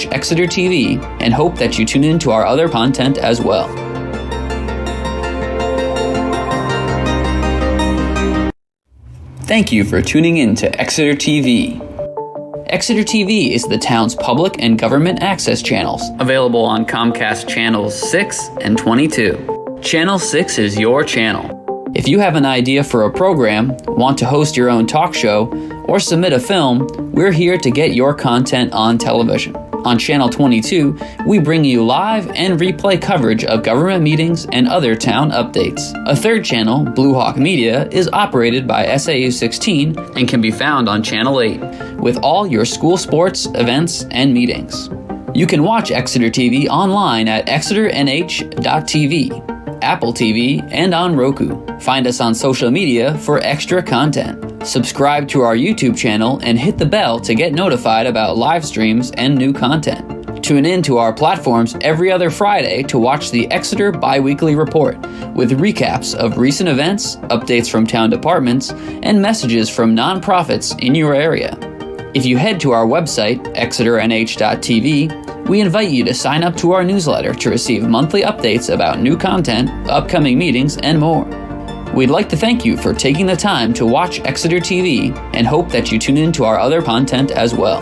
watch Exeter TV and hope that you tune in to our other content as well. Thank you for tuning in to Exeter TV. Exeter TV is the town's public and government access channels, available on Comcast Channels 6 and 22. Channel 6 is your channel. If you have an idea for a program, want to host your own talk show, or submit a film, we're here to get your content on television. On Channel 22, we bring you live and replay coverage of government meetings and other town updates. A third channel, Blue Hawk Media, is operated by SAU 16 and can be found on Channel 8, with all your school sports, events, and meetings. You can watch Exeter TV online at exeternh.tv, Apple TV, and on Roku. Find us on social media for extra content. Subscribe to our YouTube channel and hit the bell to get notified about live streams and new content. Tune in to our platforms every other Friday to watch the Exeter Biweekly Report, with recaps of recent events, updates from town departments, and messages from nonprofits in your area. If you head to our website, exeternh.tv, we invite you to sign up to our newsletter to receive monthly updates about new content, upcoming meetings, and more. We'd like to thank you for taking the time to watch Exeter TV and hope that you tune in to our other content as well.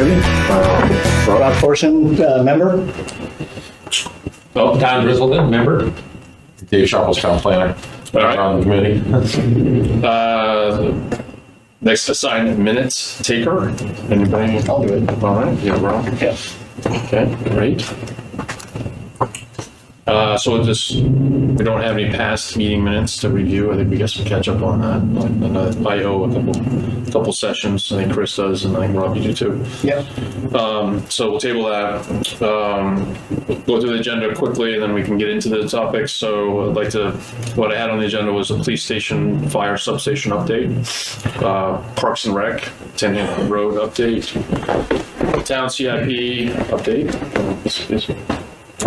contribute? Rob Thorson, member? Oh, Don Grizzleton, member. Dave Sharple's town planner. All right. On the committee. Next assigned minutes taker. Anybody? I'll do it. All right. Yeah, Rob. Yeah. Okay, great. So we don't have any past meeting minutes to review. I think we got some catch up on that. I owe a couple sessions. I think Chris does, and I think Rob, you do too. Yeah. So we'll table that. Go through the agenda quickly, and then we can get into the topics. So what I had on the agenda was a police station fire substation update, Parks and Rec, 10 Hampton Road update, town CIP update.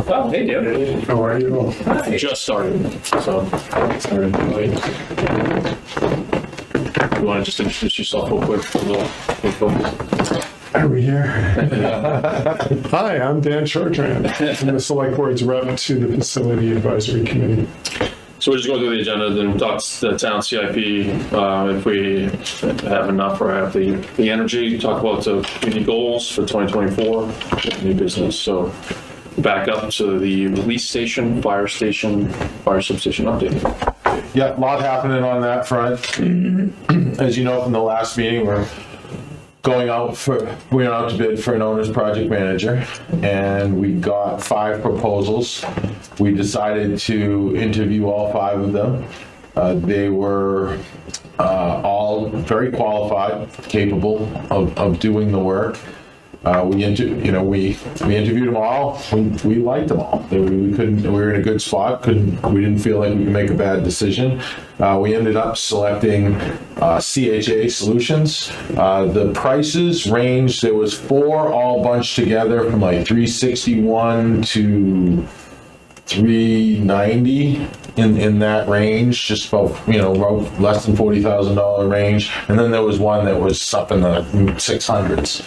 Oh, hey, David. How are you? Just started. So, you want to just introduce yourself real quick? Are we here? Hi, I'm Dan Shortran. I'm the Select Board's rep to the Facility Advisory Committee. So we're just going through the agenda, then we'll talk the town CIP, if we have enough or have the energy, talk about the community goals for 2024, new business. So back up to the police station, fire substation update. Yeah, a lot happening on that front. As you know from the last meeting, we went out to bid for an owner's project manager, and we got 5 proposals. We decided to interview all 5 of them. They were all very qualified, capable of doing the work. We interviewed them all. We liked them all. We were in a good spot. We didn't feel like we could make a bad decision. We ended up selecting CHA Solutions. The prices ranged. There was 4 all bunched together from like $361 to $390 in that range, just about less than $40,000 range. And then there was one that was up in the 600s.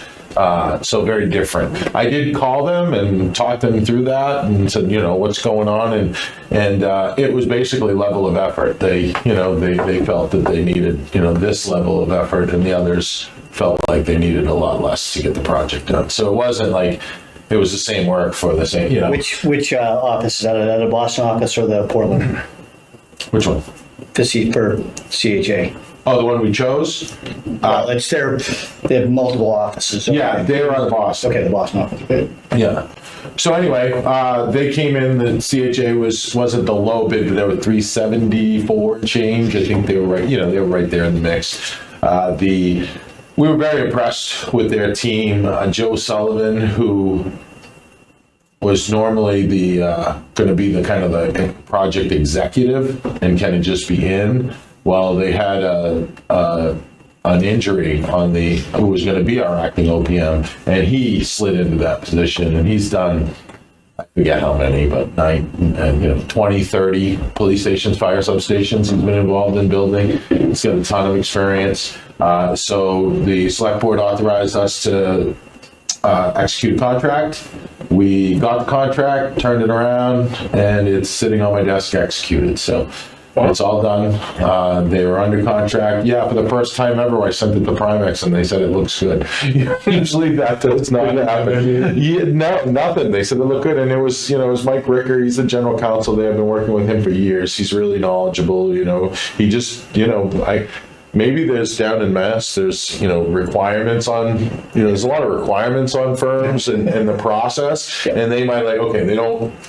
So very different. I did call them and talk them through that and said, what's going on, and it was basically level of effort. They felt that they needed, this level of effort, and the others felt like they needed a lot less to get the project done. So it wasn't like it was the same work for the same, Which office is that? The Boston office or the Portland? Which one? For CHA. Oh, the one we chose? It's they have multiple offices. Yeah, they were on the Boston. Okay, the Boston office. Good. Yeah. So anyway, they came in. The CHA wasn't the low bid, but they were 374 change. I think they were right. They were right there in the mix. We were very impressed with their team. Joe Sullivan, who was normally going to be the kind of the project executive and kind of just be in. Well, they had an injury on who was going to be our acting OPM, and he slid into that position, and he's done, I forget how many, but 20, 30 police stations, fire substations he's been involved in building. He's got a ton of experience. So the select board authorized us to execute a contract. We got the contract, turned it around, and it's sitting on my desk executed. So it's all done. They were under contract. Yeah, for the first time ever, I sent it to Primex, and they said it looks good. Usually that does not happen. Nothing. They said it looked good, and it was Mike Ricker. He's the general counsel there. I've been working with him for years. He's really knowledgeable. He just, maybe there's down in Mass, there's, requirements on, there's a lot of requirements on firms and the process, and they might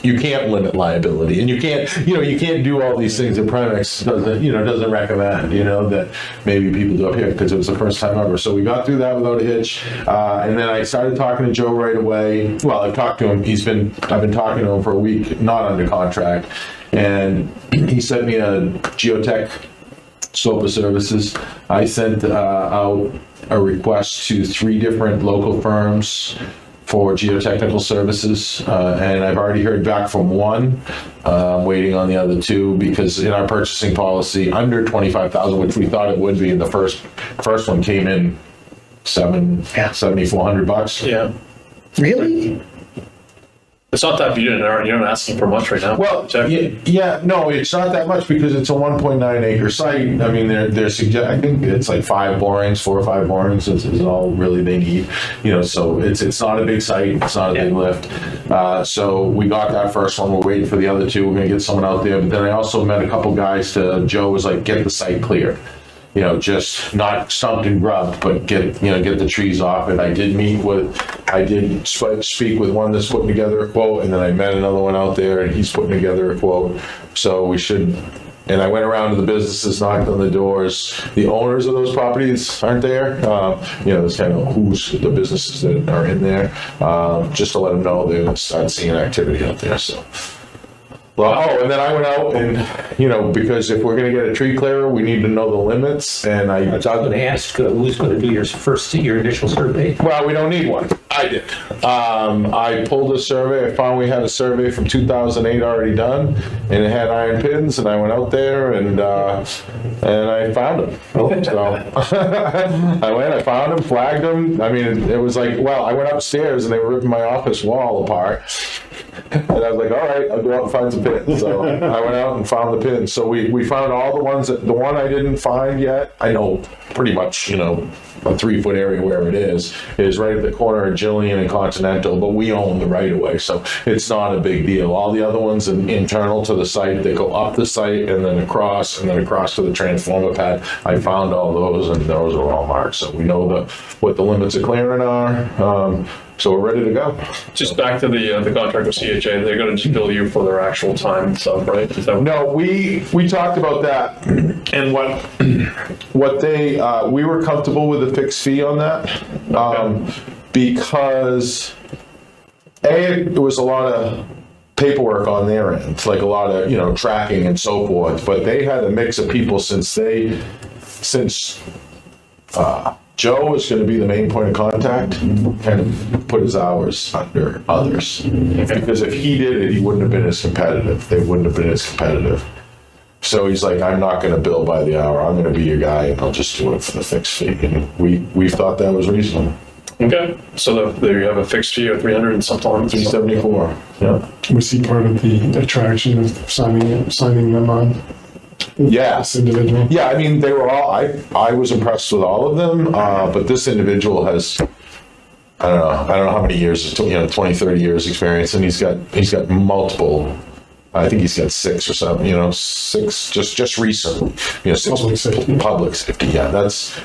you can't limit liability, and you can't do all these things that Primex doesn't recommend, that maybe people do up here because it was the first time ever. So we got through that without a hitch. And then I started talking to Joe right away. Well, I've talked to him. I've been talking to him for a week, not under contract. And he sent me a geotech scope of services. I sent out a request to 3 different local firms for geotechnical services, and I've already heard back from one. I'm waiting on the other 2 because in our purchasing policy, under $25,000, which we thought it would be, and the first one came in $7,400. Yeah. Really? It's not that you're not asking for much right now. Well, Check. yeah, no, it's not that much because it's a 1.9 acre site. I mean, I think it's like 4 or 5 borings is all really they need. So it's not a big site. It's not a big lift. So we got that first one. We're waiting for the other 2. We're gonna get someone out there. But then I also met a couple guys. Joe was like, get the site cleared. Just not stumped and grubbed, but get the trees off it. I did speak with one that's putting together a quote, and then I met another one out there, and he's putting together a quote. So we should. And I went around to the businesses, knocked on the doors. The owners of those properties aren't there. There's kind of who's the businesses that are in there, just to let them know they're going to start seeing activity out there. So. Well, and then I went out and, because if we're going to get a tree clearer, we need to know the limits. And I was going to ask who's going to do your initial survey. Well, we don't need one. I did. I pulled a survey. I found we had a survey from 2008 already done, and it had iron pins. And I went out there and I found them. So I found them, flagged them. I mean, it was like, well, I went upstairs and they were ripping my office wall apart. And I was like, all right, I'll go out and find some pins. So I went out and found the pins. So we found all the ones the one I didn't find yet, I know pretty much, a 3-foot area where it is right at the corner of Jillian and Continental, but we own the right of way. So it's not a big deal. All the other ones internal to the site, they go up the site and then across to the transformer pad. I found all those and those are all marked. So we know what the limits of clearing are. So we're ready to go. Just back to the contract with CHA, they're going to just bill you for their actual time and stuff, right? No, we talked about that, and what they we were comfortable with a fixed fee on that, because it was a lot of paperwork on their end, like a lot of tracking and so forth. But they had a mix of people since Joe is going to be the main point of contact, kind of put his hours under others. Because if he did it, he wouldn't have been as competitive. They wouldn't have been as competitive. So he's like, I'm not going to bill by the hour. I'm going to be your guy, and I'll just do it for the fixed fee. And we thought that was reasonable. Okay. So there you have a fixed fee of 300 and something. $374. Yeah. Was he part of the attraction of signing them on? Yeah. This individual? Yeah, I mean, they were all, I was impressed with all of them, but this individual has, I don't know how many years, 20, 30 years experience, and he's got multiple, I think he's got 6 or something, 6 just recently, 6 public safety. Yeah, that's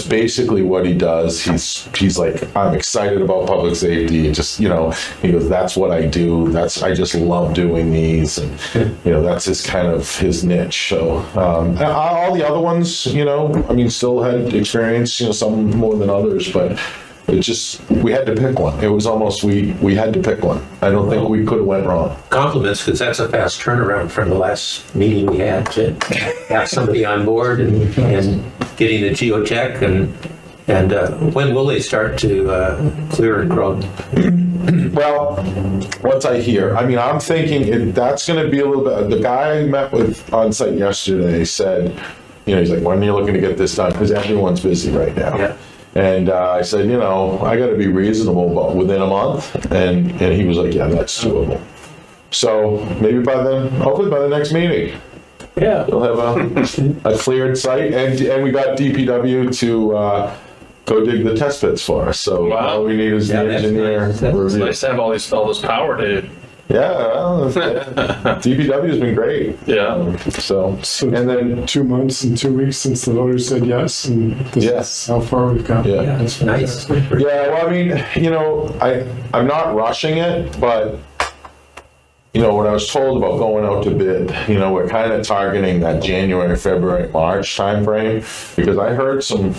basically what he does. He's like, I'm excited about public safety. Just, he goes, that's what I do. I just love doing these. And, that's his niche. So, all the other ones, still had experience, some more than others, but it just, we had to pick one. It was almost, we had to pick one. I don't think we could have went wrong. Compliments, because that's a fast turnaround from the last meeting we had to have somebody on board and getting the geocheck and when will they start to clear and grow? Well, once I hear, I'm thinking that's going to be a little bit, the guy I met with on site yesterday said, he's like, when are you looking to get this done? Because everyone's busy right now. Yeah. And I said, I got to be reasonable, but within a month. And he was like, yeah, that's doable. So maybe hopefully by the next meeting, we'll have a cleared site. And we got DPW to go dig the test pits for us. So all we need is the engineer. Nice. It's nice to have all this power to. Yeah, DPW has been great. Yeah. So and then 2 months and 2 weeks since the voters said yes, and this is how far we've come. Yeah, that's nice. Yeah, well, I'm not rushing it, but when I was told about going out to bid, we're kind of targeting that January, February, March timeframe, because I heard some,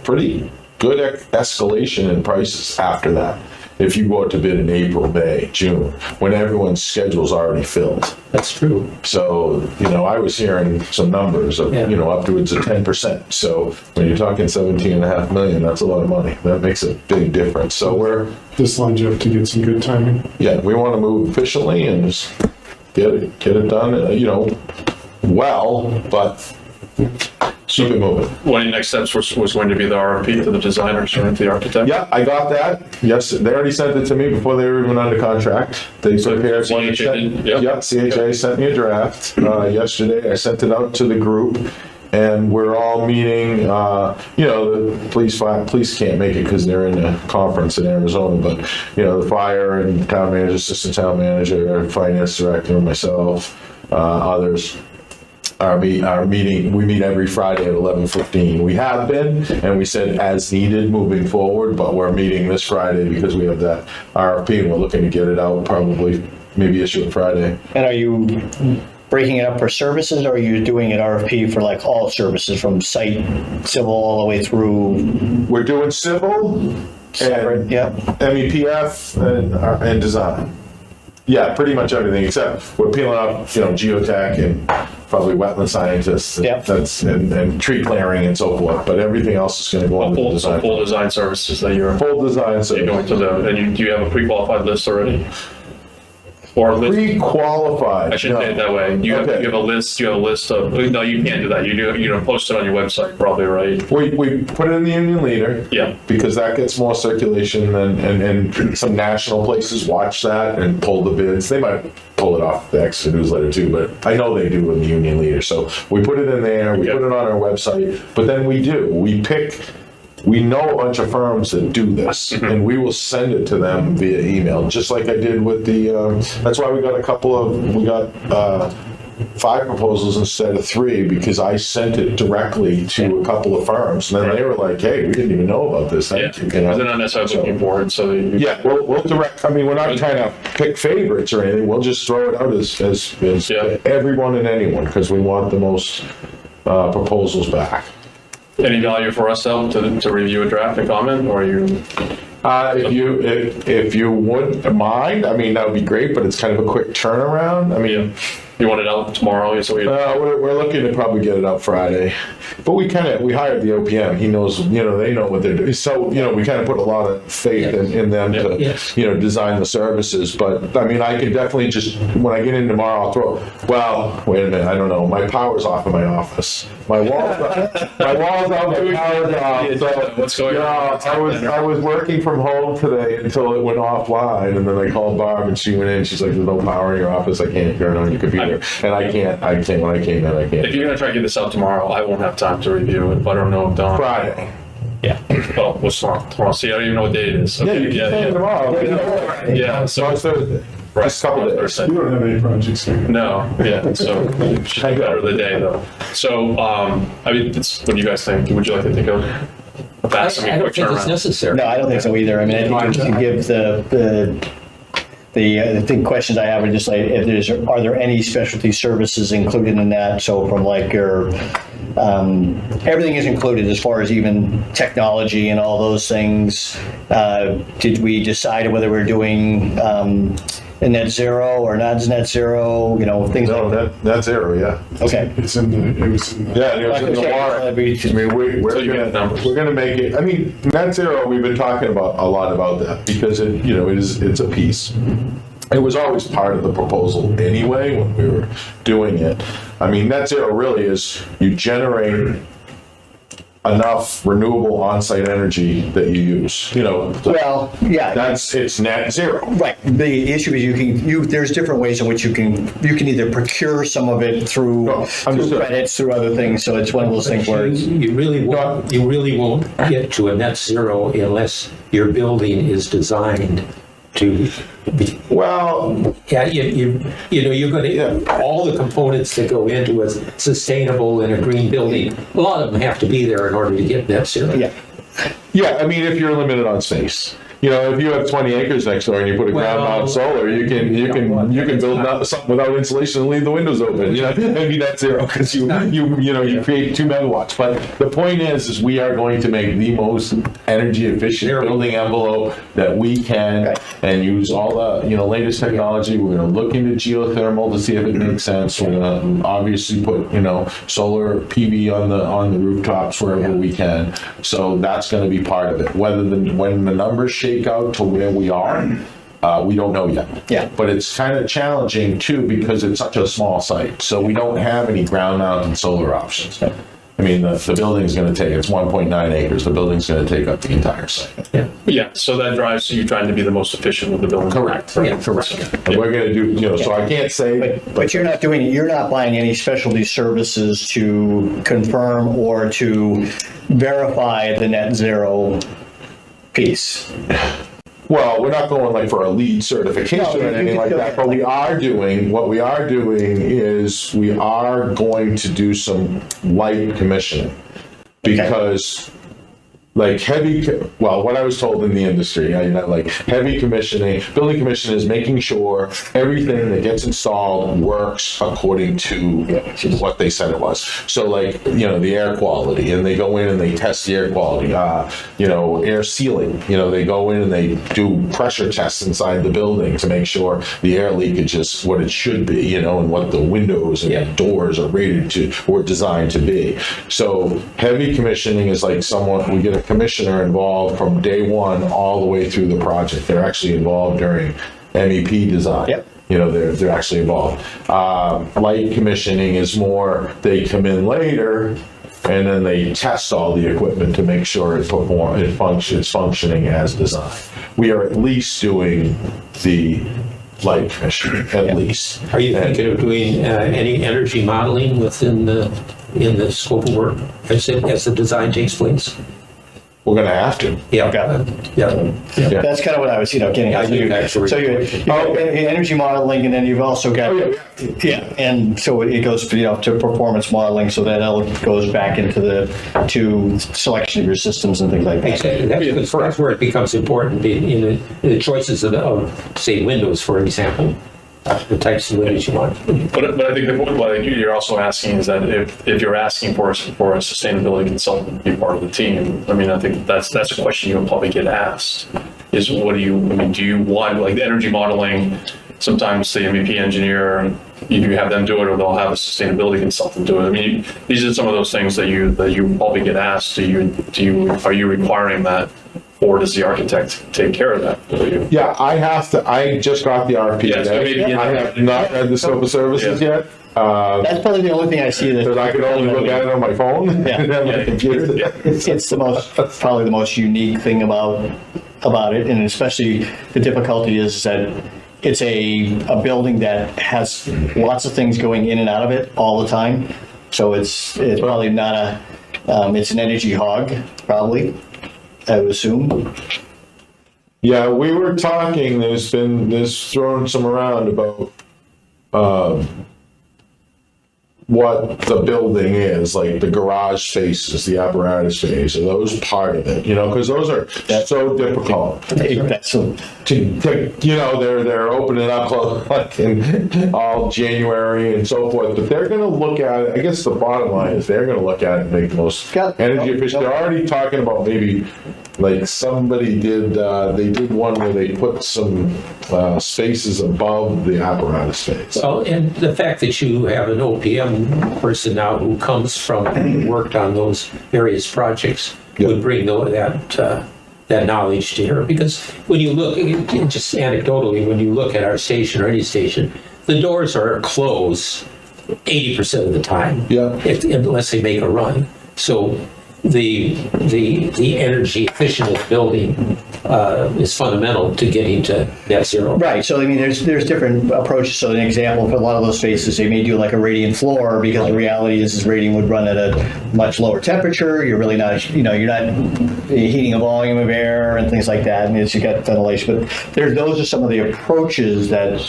pretty good escalation in prices after that. If you go out to bid in April, May, June, when everyone's schedule's already filled. That's true. So, I was hearing some numbers of, upwards of 10%. So when you're talking 17.5 million, that's a lot of money. That makes a big difference. So this lines you up to get some good timing. Yeah, we want to move efficiently and just get it done, well, but keep it moving. One of the next steps was going to be the RFP to the designers or to the architect. Yeah, I got that. Yes, they already sent it to me before they were even under contract. They prepared one. CHA did? Yep. Yep, CHA sent me a draft yesterday. I sent it out to the group, and we're all meeting. The police can't make it because they're in a conference in Arizona, but the fire and town manager, assistant town manager, finance director, and myself, others. Our meeting, we meet every Friday at 11:15. We have been, and we said as needed moving forward, but we're meeting this Friday because we have that RFP and we're looking to get it out probably, maybe issue it Friday. And are you breaking it up for services, or are you doing an RFP for like all services from site, civil, all the way through? We're doing civil Separate, and yep. MEPF and design. Yeah, pretty much everything except we're peeling up, geotech and probably wetland scientists. Yep. And tree clearing and so forth. But everything else is going to go on the design. Full design services that you're Full design. you're going to do you have a pre-qualified list already? Or a list? Pre-qualified. I shouldn't say it that way. You have a list. You have a list of. No, you can't do that. You don't post it on your website, probably, right? We put it in the Union Leader. Yeah. Because that gets more circulation and some national places watch that and pull the bids. They might pull it off the Exeter newsletter too, but I know they do in the Union Leader. So we put it in there. We put it on our website. But then we know a bunch of firms that do this, and we will send it to them via email, just like I did with the, that's why we got 5 proposals instead of 3, because I sent it directly to a couple of firms, and then they were like, hey, we didn't even know about this. Yeah. They're not necessarily looking for it, so we'll direct, we're not trying to pick favorites or anything, we'll just throw it out as everyone and anyone, because we want the most proposals back. Any value for us though to review a draft and comment, or you? If you wouldn't mind, that would be great, but it's kind of a quick turnaround. You want it out tomorrow? So we're looking to probably get it out Friday, but we hired the OPM. He knows, they know what they're doing. So, we kind of put a lot of faith in them to, design the services. But I can definitely just, when I get in tomorrow, I'll wait a minute. I don't know. My power's off in my office. My wall's out, my power's off. So, what's going on? I was working from home today until it went offline, and then I called Barb and she went in. She's like, there's no power in your office. I can't turn on your computer. And I can't, when I came in, I can't. If you're going to try to get this out tomorrow, I won't have time to review it, but I don't know if Don. Friday. Yeah. Well, what's tomorrow? See, I don't even know what day it is. Yeah, you can say tomorrow. Yeah, so it's Thursday. Just a couple of days. You don't have any projects here. No, yeah, so it should be better the day though. So, what do you guys think? Would you like to take a pass? I don't think it's necessary. No, I don't think so either. I think you can give the questions I have are just like, are there any specialty services included in that? So from like your, everything is included as far as even technology and all those things. Did we decide whether we're doing a net zero or not net zero? Things like that. Net zero, yeah. Okay. It was in the Yeah, it was in the warrant. We're going to make it. Net zero. We've been talking a lot about that because it's a piece. It was always part of the proposal anyway when we were doing it. Net zero really is you generate enough renewable on-site energy that you use. Well, yeah. It's net zero. Right. The issue is there's different ways in which you can either procure some of it through credits, through other things. So it's one of those things where you really won't get to a net zero unless your building is designed to be. Well, yeah, you're going to all the components that go into a sustainable and a green building. A lot of them have to be there in order to get net zero. Yeah. Yeah, if you're limited on space. If you have 20 acres next door and you put a ground mount solar, you can build something without insulation and leave the windows open. Maybe net zero because you create 2 megawatts. But the point is we are going to make the most energy efficient building envelope that we can and use all the latest technology. We're going to look into geothermal to see if it makes sense. We're going to obviously put solar PV on the rooftops wherever we can. So that's going to be part of it. When the numbers shake out to where we are, we don't know yet. Yeah. But it's kind of challenging too because it's such a small site. So we don't have any ground mounted solar options. I mean, the building's going to take, it's 1.9 acres. The building's going to take up the entire site. Yeah, so that drives you trying to be the most efficient with the building. Correct. Yeah, correct. And we're going to do, so I can't say. But you're not buying any specialty services to confirm or to verify the net zero piece. Well, we're not going like for a LEED certification or anything like that, but what we are doing is we are going to do some light commissioning. Because like what I was told in the industry, like heavy commissioning, building commissioning is making sure everything that gets installed works according to what they said it was. So like, the air quality, and they go in and they test the air quality, air sealing, they go in and they do pressure tests inside the building to make sure the air leakage is what it should be, and what the windows and doors are rated to or designed to be. So heavy commissioning is like we get a commissioner involved from day one all the way through the project. They're actually involved during MEP design. Yep. They're actually involved. Light commissioning is more, they come in later and then they test all the equipment to make sure it's functioning as designed. We are at least doing the light commissioning, at least. Are you thinking of doing any energy modeling in the scope of work as the design takes place? We're going to have to. Yeah. That's kind of what I was, getting at. So you have energy modeling, and then you've also got, and so it goes, to performance modeling, so that goes back into to selection of your systems and things like that. Exactly. That's where it becomes important in the choices of, say, windows, for example. The types of windows you want. But I think what you're also asking is that if you're asking for a sustainability consultant to be part of the team, I think that's a question you'll probably get asked. Is do you want, like, the energy modeling? Sometimes the MEP engineer, you have them do it, or they'll have a sustainability consultant do it. These are some of those things that you probably get asked. Are you requiring that? Or does the architect take care of that for you? Yeah, I just got the RFP today. I have not read the scope of services yet. That's probably the only thing I see that I could only look at it on my phone and on my computer. It's probably the most unique thing about it, and especially the difficulty is that it's a building that has lots of things going in and out of it all the time. So it's probably not it's an energy hog, probably, I would assume. Yeah, we were talking, there's thrown some around about what the building is, like the garage spaces, the apparatus space, are those part of it, because those are so difficult. They're opening up like in all January and so forth, but they're going to look at it. I guess the bottom line is they're going to look at it and make the most energy efficient. They're already talking about maybe, like somebody did, they did one where they put some spaces above the apparatus space. Well, and the fact that you have an OPM person now who comes from and worked on those various projects would bring that knowledge to her. Because when you look, just anecdotally, when you look at our station or any station, the doors are closed 80% of the time, unless they make a run. So the energy efficient of the building is fundamental to getting to net zero. Right. So there's different approaches. So an example for a lot of those spaces, they may do like a radiant floor, because the reality is radiant would run at a much lower temperature. You're really not, you're not heating a volume of air and things like that, and you got ventilation. But those are some of the approaches that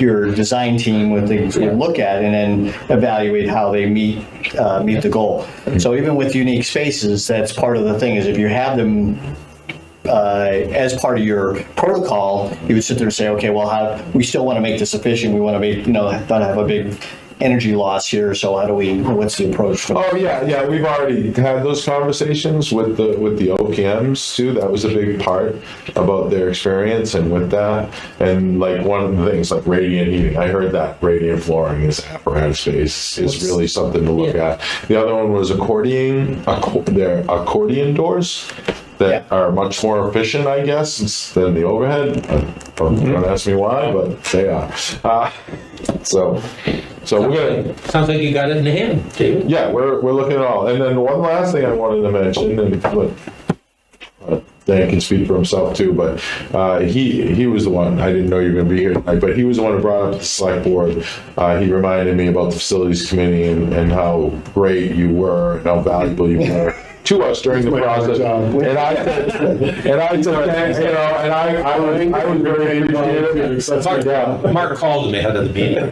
your design team would look at and then evaluate how they meet the goal. So even with unique spaces, that's part of the thing, is if you have them as part of your protocol, you would sit there and say, okay, well, we still want to make this efficient. We want to make, not have a big energy loss here. So what's the approach? Oh yeah, we've already had those conversations with the OPMs too. That was a big part about their experience and with that. And like one of the things, like radiant heating, I heard that radiant flooring is apparatus space is really something to look at. The other one was accordion doors that are much more efficient, I guess, than the overhead. Don't ask me why, but they are. So we're gonna. Sounds like you got it in hand, David. Yeah, we're looking at all. And then one last thing I wanted to mention, and Dan can speak for himself too, but he was the one, I didn't know you were going to be here tonight, but he was the one who brought up to the select board. He reminded me about the facilities committee and how great you were and how valuable you were to us during the process. And I said, you know, and I was very appreciative. Mark called me ahead of the meeting.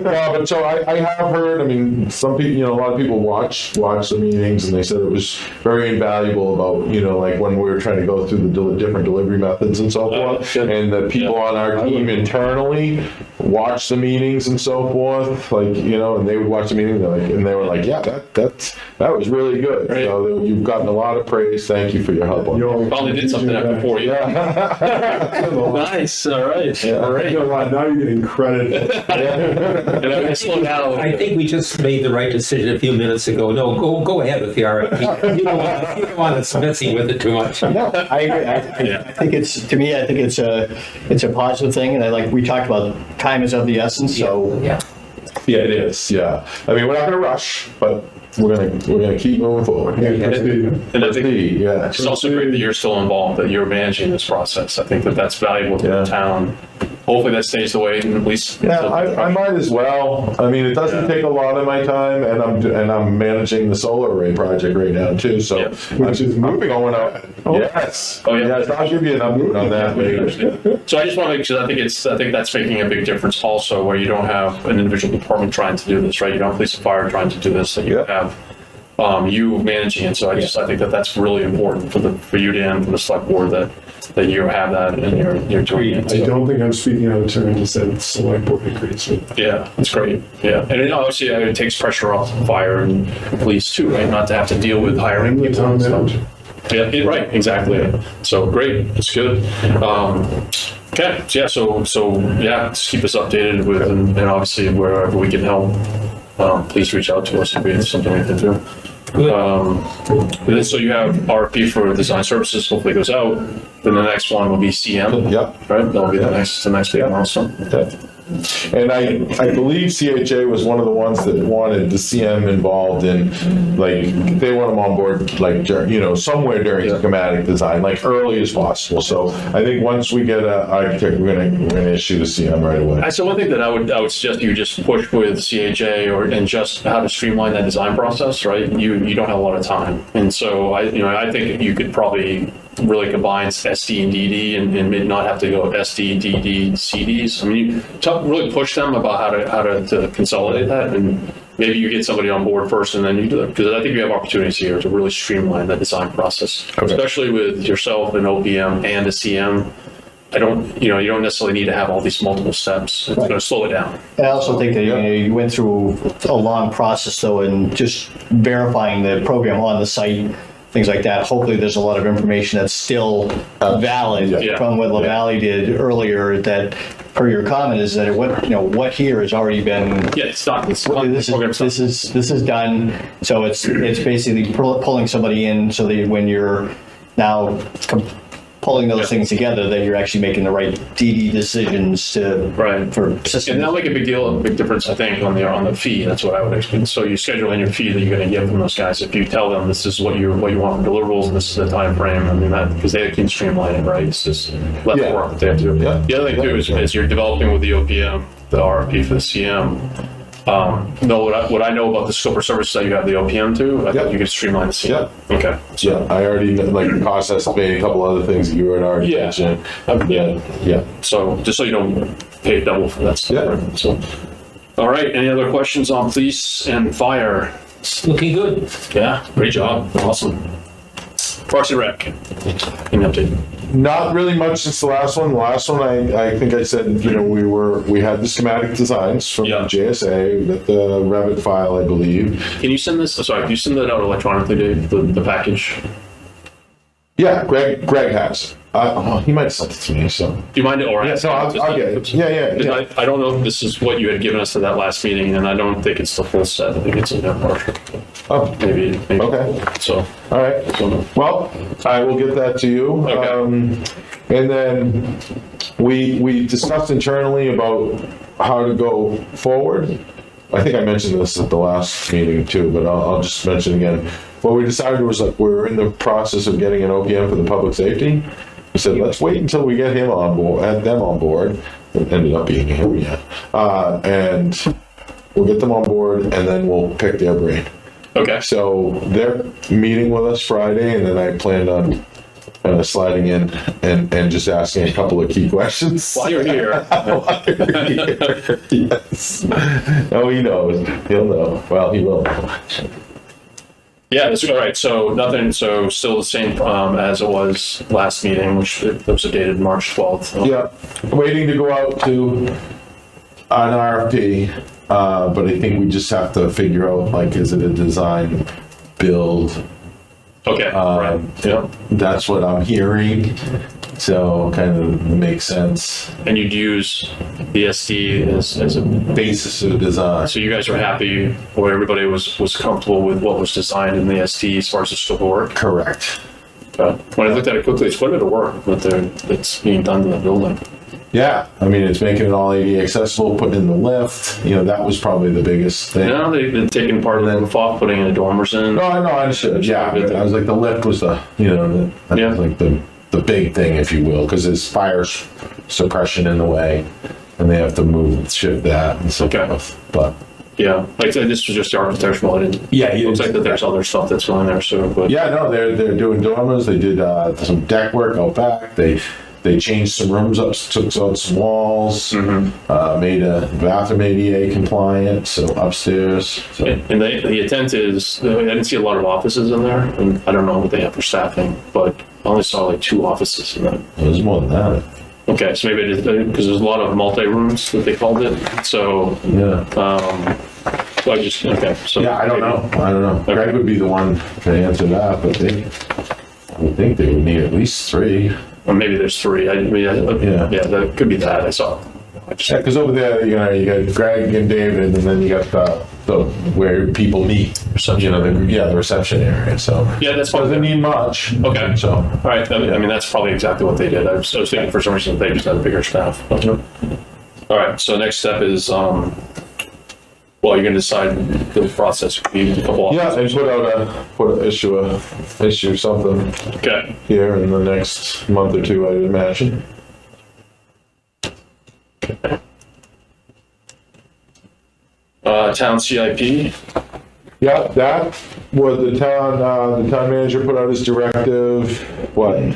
But so I have heard, I mean, some people, you know, a lot of people watch the meetings, and they said it was very invaluable about, you know, like when we were trying to go through the different delivery methods and so forth. And the people on our team internally watch the meetings and so forth, like, you know, and they would watch the meeting, and they were like, yeah, that was really good. Right. So you've gotten a lot of praise. Thank you for your help on that. Probably did something before you. Nice. All right. All right. You know what? Now you're getting credit. And I'm slow down. I think we just made the right decision a few minutes ago. No, go ahead with the RFP. You don't want to messing with it too much. No, I agree. I think it's, to me, I think it's a positive thing, and we talked about time is of the essence. So Yeah. Yeah, it is. Yeah. I mean, we're not going to rush, but we're gonna keep moving forward. And I think Yeah. it's also great that you're still involved, that you're managing this process. I think that that's valuable to the town. Hopefully that stays the way, at least. Yeah, I might as well. I mean, it doesn't take a lot of my time, and I'm managing the solar array project right now too. So Which is I'm going out. Yes. Oh, yeah. Yes, I'll give you an update on that later. So I just want to make sure, I think that's making a big difference also, where you don't have an individual department trying to do this, right? You don't have police and fire trying to do this, that you have you managing it. So I think that's really important for you, Dan, for the select board, that you have that and you're doing it. I don't think I'm speaking out of turn to say the select board agrees with that. Yeah, that's great. Yeah, and it obviously it takes pressure off fire and police too, right? Not to have to deal with hiring The people town and stuff. manager. Yeah, right, exactly. So great, that's good. Okay, yeah, so yeah, just keep us updated with, and obviously wherever we can help, please reach out to us if it's something we can do. So you have RFP for design services, hopefully goes out. Then the next one will be CM. Yep. Right, that'll be the next big milestone. And I believe CHA was one of the ones that wanted the CM involved in, like, they want them on board, like, you know, somewhere during schematic design, like early as possible. So I think once we get an architect, we're gonna issue the CM right away. So one thing that I would suggest you just push with CHA and just how to streamline that design process, right? You don't have a lot of time, and so I think you could probably really combine SD and DD and not have to go SD, DD, CDs. I mean, you really push them about how to consolidate that, and maybe you get somebody on board first and then you do it, because I think you have opportunities here to really streamline that design process, especially with yourself and OPM and a CM. You don't necessarily need to have all these multiple steps. It's going to slow it down. And I also think that you went through a long process though, and just verifying the program on the site, things like that. Hopefully there's a lot of information that's still valid from what LaValle did earlier, that per your comment is that what here has already been It's not. This is done. So it's basically pulling somebody in so that when you're now pulling those things together, that you're actually making the right DD decisions for systems. And that'll make a big difference, I think, on the fee. That's what I would expect. So you schedule in your fee that you're going to get from those guys. If you tell them this is what you want from deliverables and this is the time frame, I mean, that, because they can streamline it, right? It's just less work that they have to do. Yeah. The other thing too is you're developing with the OPM, the RFP for the CM. What I know about the scope of services that you have the OPM to, I think you can streamline the CM. Yeah. Okay. I already like cost estimate, a couple other things that you had already mentioned. Yeah. So just so you don't pay double for that stuff. Yeah. Right? So, all right. Any other questions on police and fire? It's looking good. Yeah. Great job. Awesome. Parks and Rec. Any update? Not really much since the last one. The last one, I think I said, we had the schematic designs from JSA, we got the Revit file, I believe. Can you send this? Sorry, can you send that out electronically, Dave? The package. Yeah, Greg has. He might have sent it to me, so. Do you mind, or Yeah, so I'll get it. Yeah. Because I don't know if this is what you had given us at that last meeting, and I don't think it's the full set. I think it's in there partial. Oh, Maybe. Okay. So, all right. so Well, I will get that to you. Okay. And then we discussed internally about how to go forward. I think I mentioned this at the last meeting too, but I'll just mention again. What we decided was like we're in the process of getting an OPM for the public safety. We said, let's wait until we get him on board, add them on board. It ended up being him, yeah. And we'll get them on board and then we'll pick their brain. okay. So they're meeting with us Friday, and then I planned on sliding in and just asking a couple of key questions. While you're here. Yes. Oh, he knows. He'll know. Well, he will know. Yeah, that's all right. So nothing. So still the same as it was last meeting, which was dated March 12th. Yeah, waiting to go out to an RFP, but I think we just have to figure out, like, is it a design build? Okay. Right. Yeah. That's what I'm hearing. So kind of makes sense. And you'd use the SD as a Basis of design. So you guys were happy, or everybody was comfortable with what was designed in the SD as far as the scope of work? Correct. When I looked at it quickly, it's quite a bit of work that's being done to the building. Yeah, I mean, it's making it all ADA accessible, putting in the lift. You know, that was probably the biggest thing. Now they've taken part of the roof off, putting in the dormers in. No, I know, I understood. Yeah, I was like, the lift was that was like the big thing, if you will, because there's fire suppression in the way, and they have to shift that and so forth. But yeah, like I said, this was just the architectural. It looks like that there's other stuff that's going there. So, but yeah, no, they're doing dormers. They did some deck work out back. They changed some rooms up, took out some walls, made a bathroom ADA compliant, so upstairs. So. And the intent is, I didn't see a lot of offices in there, and I don't know what they have for staffing, but I only saw like 2 offices in there. There's more than that. Okay, so maybe it is, because there's a lot of multi-rooms that they called it, so. Yeah. So I just, okay. So Yeah, I don't know. Okay. Greg would be the one to answer that, but I would think they would need at least 3. Or maybe there's 3. Yeah, that could be that. I saw. Yeah, because over there, you got Greg and David, and then you got the where people meet. The reception area. So yeah, that's fine. Doesn't need much. Okay. So all right. I mean, that's probably exactly what they did. I was thinking for some reason they just had a bigger staff. But, all right. So next step is, well, you're going to decide the process. We need a couple offices. and issue something Okay. here in the next month or 2, I'd imagine. Town CIP. Yeah, that was the town manager put out his directive, a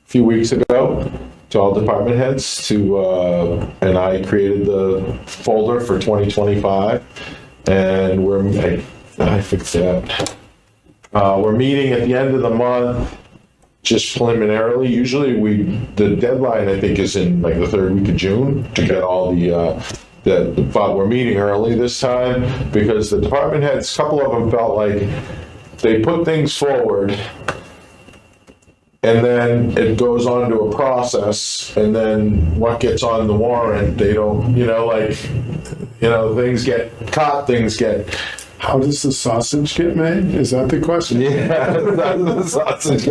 few weeks ago to all department heads and I created the folder for 2025, and I fixed that. We're meeting at the end of the month, just preliminarily. Usually the deadline, I think, is in like the 3rd week of June to get all but we're meeting early this time because the department heads, a couple of them felt like they put things forward and then it goes on to a process, and then what gets on the warrant, they don't, things get cut, things get... How does the sausage get made? Is that the question? Yeah, the sausage.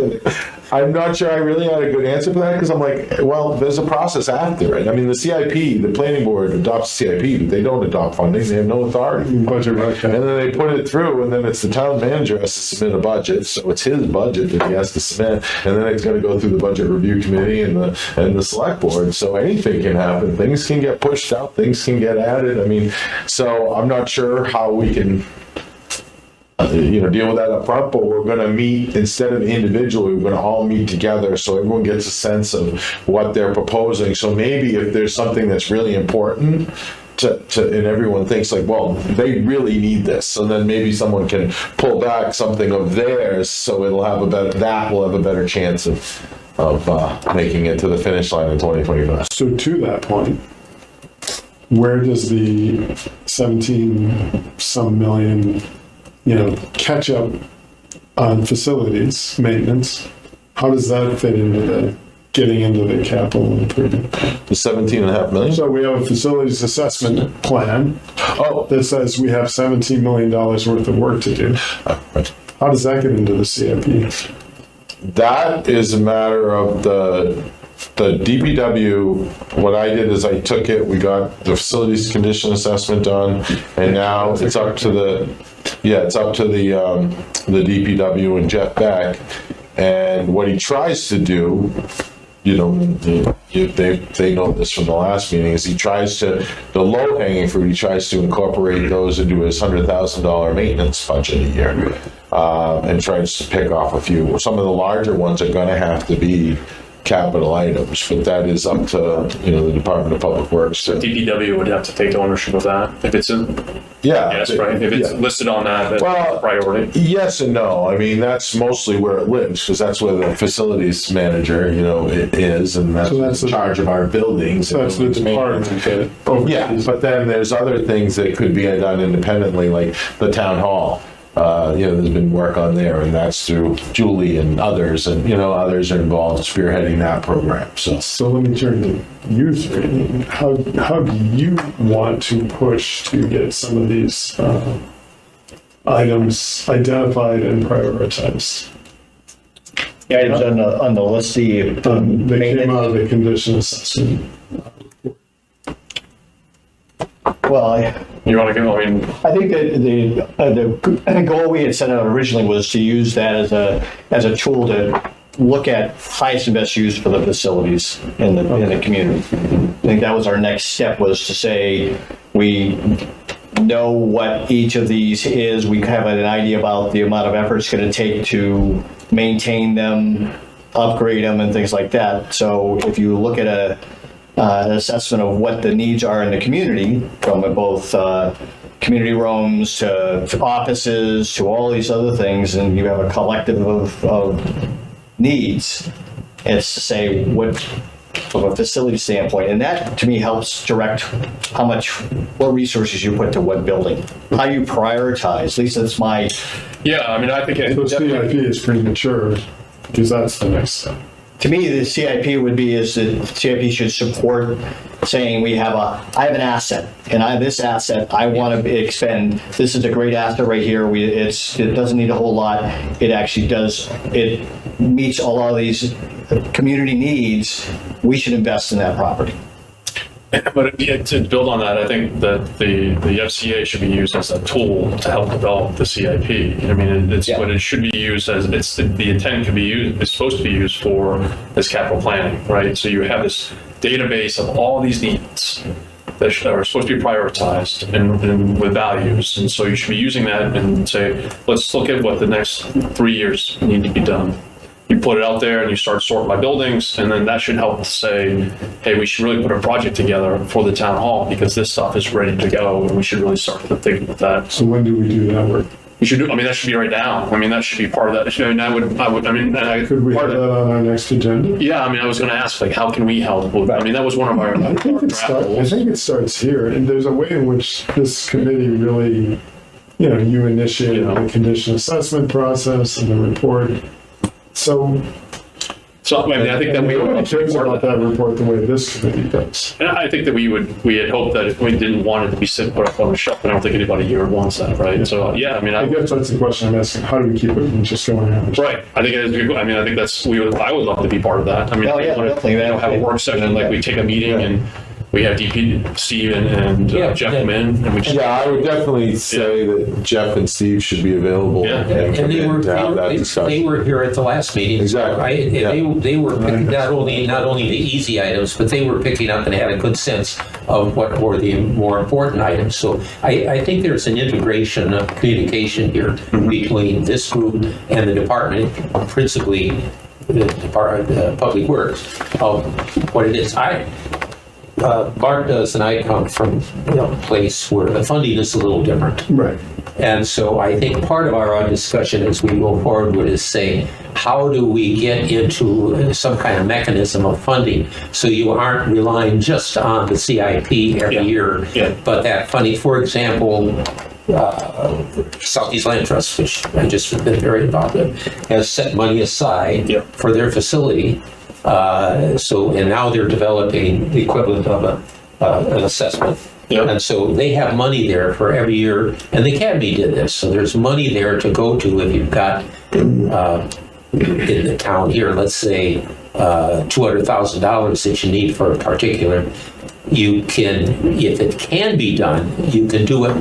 I'm not sure I really had a good answer for that, because I'm like, well, there's a process after it. I mean, the CIP, the planning board adopts CIP, but they don't adopt funding. They have no authority. Budget, right. And then they put it through, and then it's the town manager has to submit a budget. So it's his budget that he has to submit, and then it's going to go through the budget review committee and the select board. So anything can happen. Things can get pushed out. Things can get added. I mean, so I'm not sure how we can deal with that up front, but we're going to meet, instead of individually, we're going to all meet together so everyone gets a sense of what they're proposing. So maybe if there's something that's really important and everyone thinks like, well, they really need this, so then maybe someone can pull back something of theirs, so we'll have a better chance of making it to the finish line in 2025. So to that point, where does the 17 some million catch up on facilities maintenance How does that fit into getting into the capital improvement? The 17.5 million? So we have a facilities assessment plan that says we have $17 million worth of work to do. Right. How does that get into the CIP? That is a matter of the DPW. What I did is I took it, we got the facilities condition assessment done, and now it's up to the DPW and Jeff Beck. And what he tries to do, they know this from the last meeting, is he tries to, the low hanging fruit, he tries to incorporate those into his $100,000 maintenance budget a year, and tries to pick off a few. Some of the larger ones are going to have to be capital items, but that is up to the Department of Public Works. DPW would have to take ownership of that if it's in. Yes, right. If it's listed on that, that's a priority. Yes and no. I mean, that's mostly where it lives, because that's where the facilities manager, it is, and that's in charge of our buildings. So that's the department. Yeah, but then there's other things that could be done independently, like the town hall. There's been work on there, and that's through Julie and others, and others are involved spearheading that program. So let me turn to you three. How do you want to push to get some of these items identified and prioritized? The items on the list, They came out of the condition assessment. Well, You want to go? I mean, I think that the goal we had set out originally was to use that as a tool to look at highest and best use for the facilities in the community. I think that was our next step, was to say we know what each of these is. We have an idea about the amount of effort it's going to take to maintain them, upgrade them, and things like that. So if you look at an assessment of what the needs are in the community, from both community rooms to offices to all these other things, and you have a collective of needs, it's to say what, from a facility standpoint, and that to me helps direct what resources you put to what building, how you prioritize. At least that's my. yeah, I mean, I think So CIP is premature, because that's the next step. To me, the CIP would be is that CIP should support saying I have an asset, and this asset I want to expend. This is a great asset right here. It doesn't need a whole lot. It actually does. It meets a lot of these community needs. We should invest in that property. But to build on that, I think that the FCA should be used as a tool to help develop the CIP. I mean, what it should be used as. The intent can be used. It's supposed to be used for as capital planning, right? So you have this database of all these needs that are supposed to be prioritized and with values, and so you should be using that and say, let's look at what the next 3 years need to be done. You put it out there and you start sorting by buildings, and then that should help say, hey, we should really put a project together for the town hall because this stuff is ready to go, and we should really start thinking about that. So when do we do that work? We should do. I mean, that should be right now. I mean, that should be part of that. I mean, Could we have that on our next agenda? Yeah, I mean, I was going to ask, like, how can we help? I mean, that was one of our I think it starts here, and there's a way in which this committee really, you initiate the condition assessment process and the report. So I mean, I think that we would cares about that report the way this committee does. And I think that we had hoped that if we didn't want it to be put up on the shelf, I don't think anybody here wants that, right? So yeah, I mean, I guess that's the question I'm asking. How do we keep it from just going out? Right. I think it is. I mean, I think I would love to be part of that. I mean, have a work session, like we take a meeting and we have DP, Steve, and Jeff come in, and we just. Yeah, I would definitely say that Jeff and Steve should be available. And they were here at the last meeting. Exactly. Right? They were picking not only the easy items, but they were picking up and had a good sense of what were the more important items. So I think there's an integration of communication here between this group and the department, principally the Department of Public Works, of what it is. Bart does, and I come from a place where the funding is a little different. Right. And so I think part of our discussion as we go forward is saying, how do we get into some kind of mechanism of funding so you aren't relying just on the CIP every year, but that funding, for example, Southeast Land Trust, which I just have been very involved in, has set money aside for their facility. And now they're developing the equivalent of an assessment. Yep. And so they have money there for every year, and the Academy did this. So there's money there to go to if you've got in the town here, let's say $200,000 that you need for a particular. You can, if it can be done, you can do it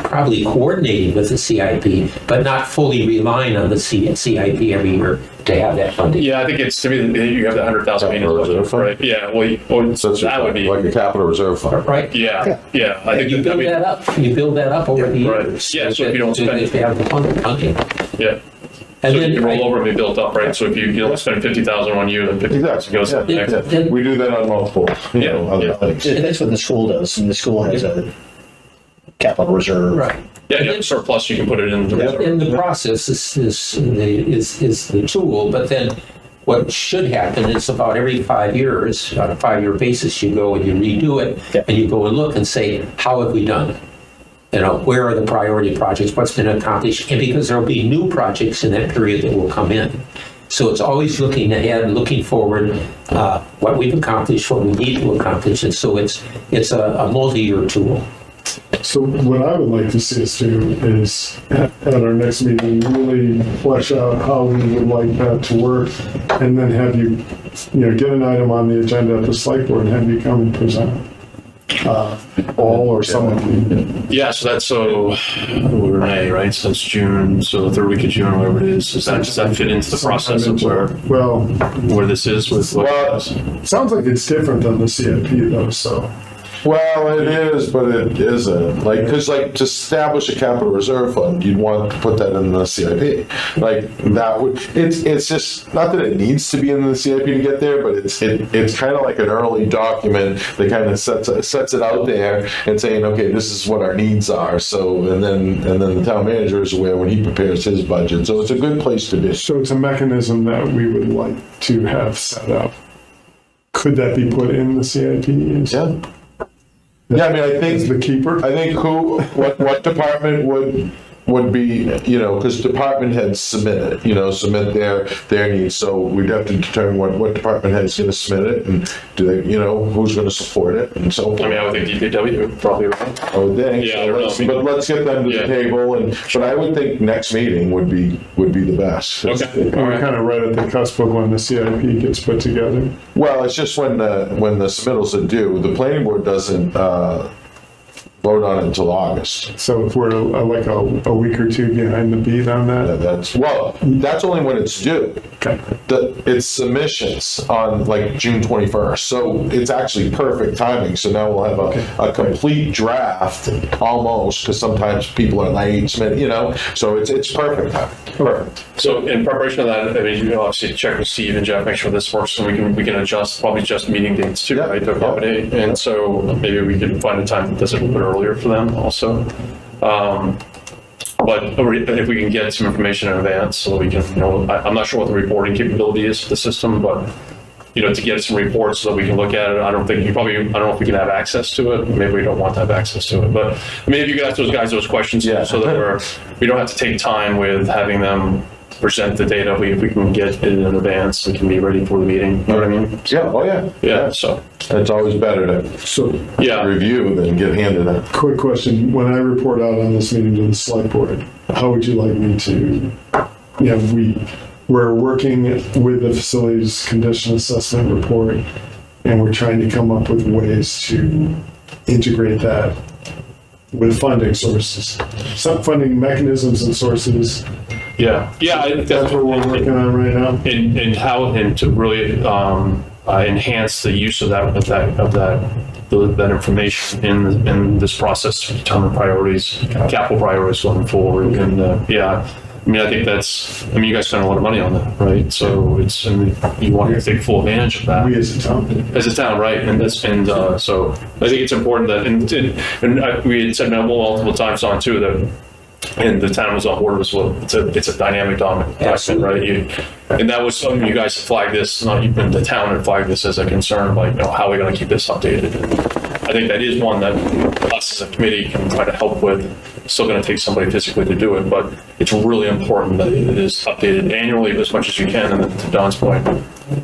probably coordinating with the CIP, but not fully relying on the CIP every year to have that funding. Yeah, I think it's, to me, you have the 100,000 maintenance budget, right? Yeah, well, So that would be, like a capital reserve fund. Right? yeah. I think You build that up. You build that up over the Right. years. Yeah, so if you don't spend- If you have the funding. Yeah. And So then you can roll over and be built up, right? So if you don't spend 50,000 one year, then 50,000 goes to the next. Yeah. We do that on multiple, other things. That's what the school does, and the school has a capital reserve. Right. Yeah, you have surplus, you can put it in the reserve. And the process is the tool, but then what should happen is about every 5 years, on a 5-year basis, you go and you redo it, and you go and look and say, how have we done? Where are the priority projects? What's been accomplished? And because there'll be new projects in that period that will come in. So it's always looking ahead, looking forward, what we've accomplished, what we need to accomplish. And so it's a multi-year tool. So what I would like to see us do is at our next meeting, really flesh out how we would like that to work, and then have you, get an item on the agenda at the select board and have you come and present. All or some of you. Yeah, so we're in May, right? So that's June, so the third week of June, whatever it is. Does that fit into the process of where this is with what it is? It sounds like it's different than the CIP though, so. Well, it is, but it isn't. Because to establish a capital reserve fund, you'd want to put that in the CIP. That would. It's just not that it needs to be in the CIP to get there, but it's kind of like an early document that kind of sets it out there and saying, okay, this is what our needs are. So and then the town manager is aware when he prepares his budget. So it's a good place to be. So it's a mechanism that we would like to have set up. Could that be put in the CIP? Yeah. Yeah, I mean, I think the keeper. I think what department would be, because department heads submit their needs. So we'd have to determine what department head's going to submit it, and do they, who's going to support it, and so. I mean, I would think DPW probably, right? I would think. Yeah, I don't know. But let's get them to the table, but I would think next meeting would be the best. Okay. We're kind of right at the cusp of when the CIP gets put together. Well, it's just when the submittals are due. The planning board doesn't vote on it until August. So if we're like a week or two behind the beat on that? That's only when it's due. Okay. It's submissions on June 21st. So it's actually perfect timing. So now we'll have a complete draft almost, because sometimes people are late, so it's perfect timing. Perfect. So in preparation of that, I mean, you can obviously check with Steve and Jeff, make sure this works, and we can probably adjust meeting dates too, right, to accommodate. And so maybe we can find a time that does it a little bit earlier for them also. But if we can get some information in advance, so we can, I'm not sure what the reporting capability is for the system, but to get some reports so that we can look at it. I don't know if we can have access to it. Maybe we don't want to have access to it. But maybe you can ask those guys those questions so that we don't have to take time with having them present the data. If we can get it in advance, we can be ready for the meeting. You know what I mean? Yeah. Oh yeah. Yeah. So it's always better to review than get handed it. Quick question. When I report out on this meeting to the select board, how would you like me to, we're working with the facilities condition assessment report, and we're trying to come up with ways to integrate that with funding sources, some funding mechanisms and sources. yeah. I think That's what we're working on right now. And to really enhance the use of that information in this process to determine capital priorities going forward. And I think you guys spend a lot of money on that, right? So you want to take full advantage of that. We as a town. Right? And so I think it's important that, and we had said multiple times on too, that and the town was on board as well. It's a dynamic document, right? And that was something you guys flagged this, not even the town had flagged this as a concern, like, how are we going to keep this updated? And I think that is one that us as a committee can try to help with. It's still going to take somebody physically to do it, but it's really important that it is updated annually as much as you can. And then to Don's point,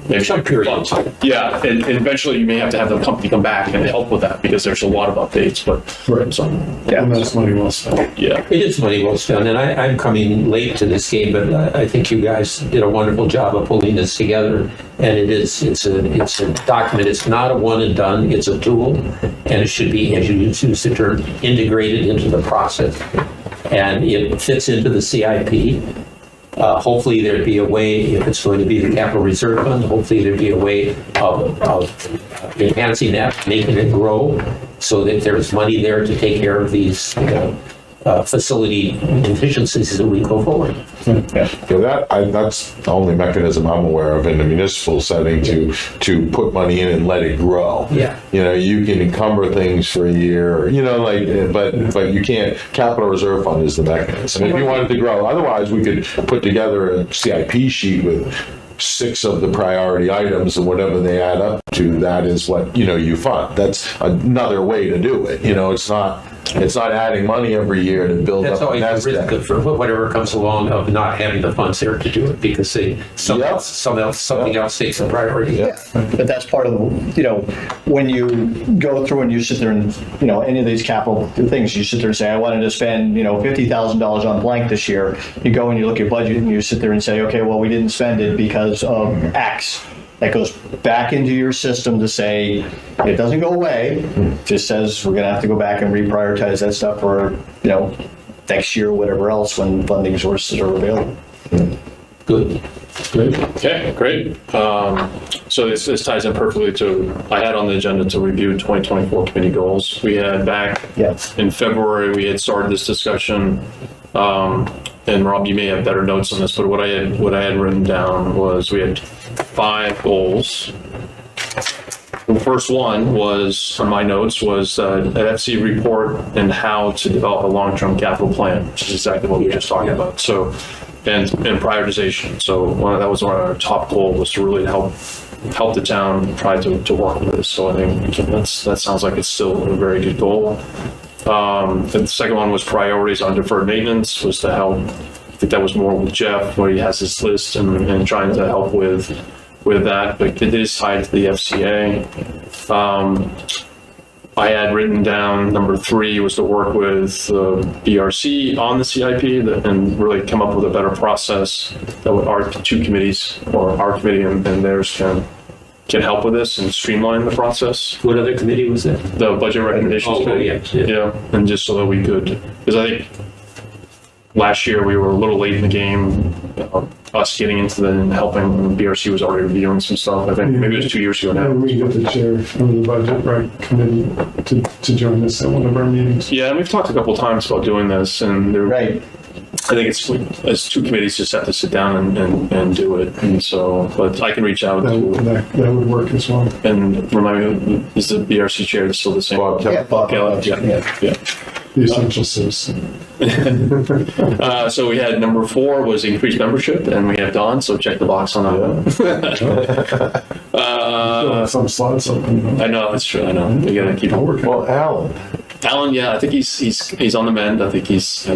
maybe Some period of time. yeah, and eventually you may have to have the company come back and help with that because there's a lot of updates. But Right. so And that's money well spent. yeah, It is money well spent, and I'm coming late to this game, but I think you guys did a wonderful job of pulling this together. And it's a document. It's not a one and done. It's a tool, and it should be, as you use the term, integrated into the process. And it fits into the CIP. Hopefully there'd be a way, if it's going to be the capital reserve fund, hopefully there'd be a way of enhancing that, making it grow, so that there's money there to take care of these facility deficiencies as we go forward. That's the only mechanism I'm aware of in the municipal setting to put money in and let it grow. Yeah. You can encumber things for a year, but you can't. Capital Reserve Fund is the mechanism. If you wanted to grow, otherwise we could put together a CIP sheet with 6 of the priority items, and whatever they add up to, that is what you fund. That's another way to do it. It's not adding money every year to build That's up. always the risk of whatever comes along of not having the funds there to do it, because something else takes a priority. Yeah. But that's part of when you go through and you sit there and, any of these capital things, you sit there and say, I wanted to spend, $50,000 on blank this year. You go and you look at your budget and you sit there and say, okay, well, we didn't spend it because of X. That goes back into your system to say, it doesn't go away. It just says we're going to have to go back and reprioritize that stuff for, next year or whatever else when funding sources are available. Good. okay, great. So this ties in perfectly to, I had on the agenda to review 2024 committee goals. We had back in February, we had started this discussion. And Rob, you may have better notes on this, but what I had written down was we had 5 goals. The first one was, on my notes, was an FC report and how to develop a long-term capital plan, which is exactly what we were just talking about. So, and prioritization. So that was one of our top goals, was to really help the town try to work with this. So I think that sounds like it's still a very good goal. The second one was priorities on deferred maintenance, was to help. I think that was more with Jeff, where he has his list and trying to help with that, but it is tied to the FCA. I had written down number 3 was to work with BRC on the CIP and really come up with a better process that our 2 committees, or our committee and theirs, can help with this and streamline the process. What other committee was that? The budget recommendations committee. Yeah, and just so that we could, because I think last year we were a little late in the game, us getting into and helping. BRC was already reviewing some stuff. I think maybe it was 2 years ago now. And we get the chair of the budget committee to join us at one of our meetings. Yeah, and we've talked a couple of times about doing this, and Right. I think it's as 2 committees just have to sit down and do it. And so, but I can reach out That would work as well. and remind me, is the BRC chair still the same? Bob Kelly. Bob Yeah. The essential citizen. So we had number 4 was increased membership, and we have Don, so check the box on that one. Some slots open. I know, that's true, I know. We gotta keep it working. Well, Alan. Alan, yeah, I think he's on the mend. Unless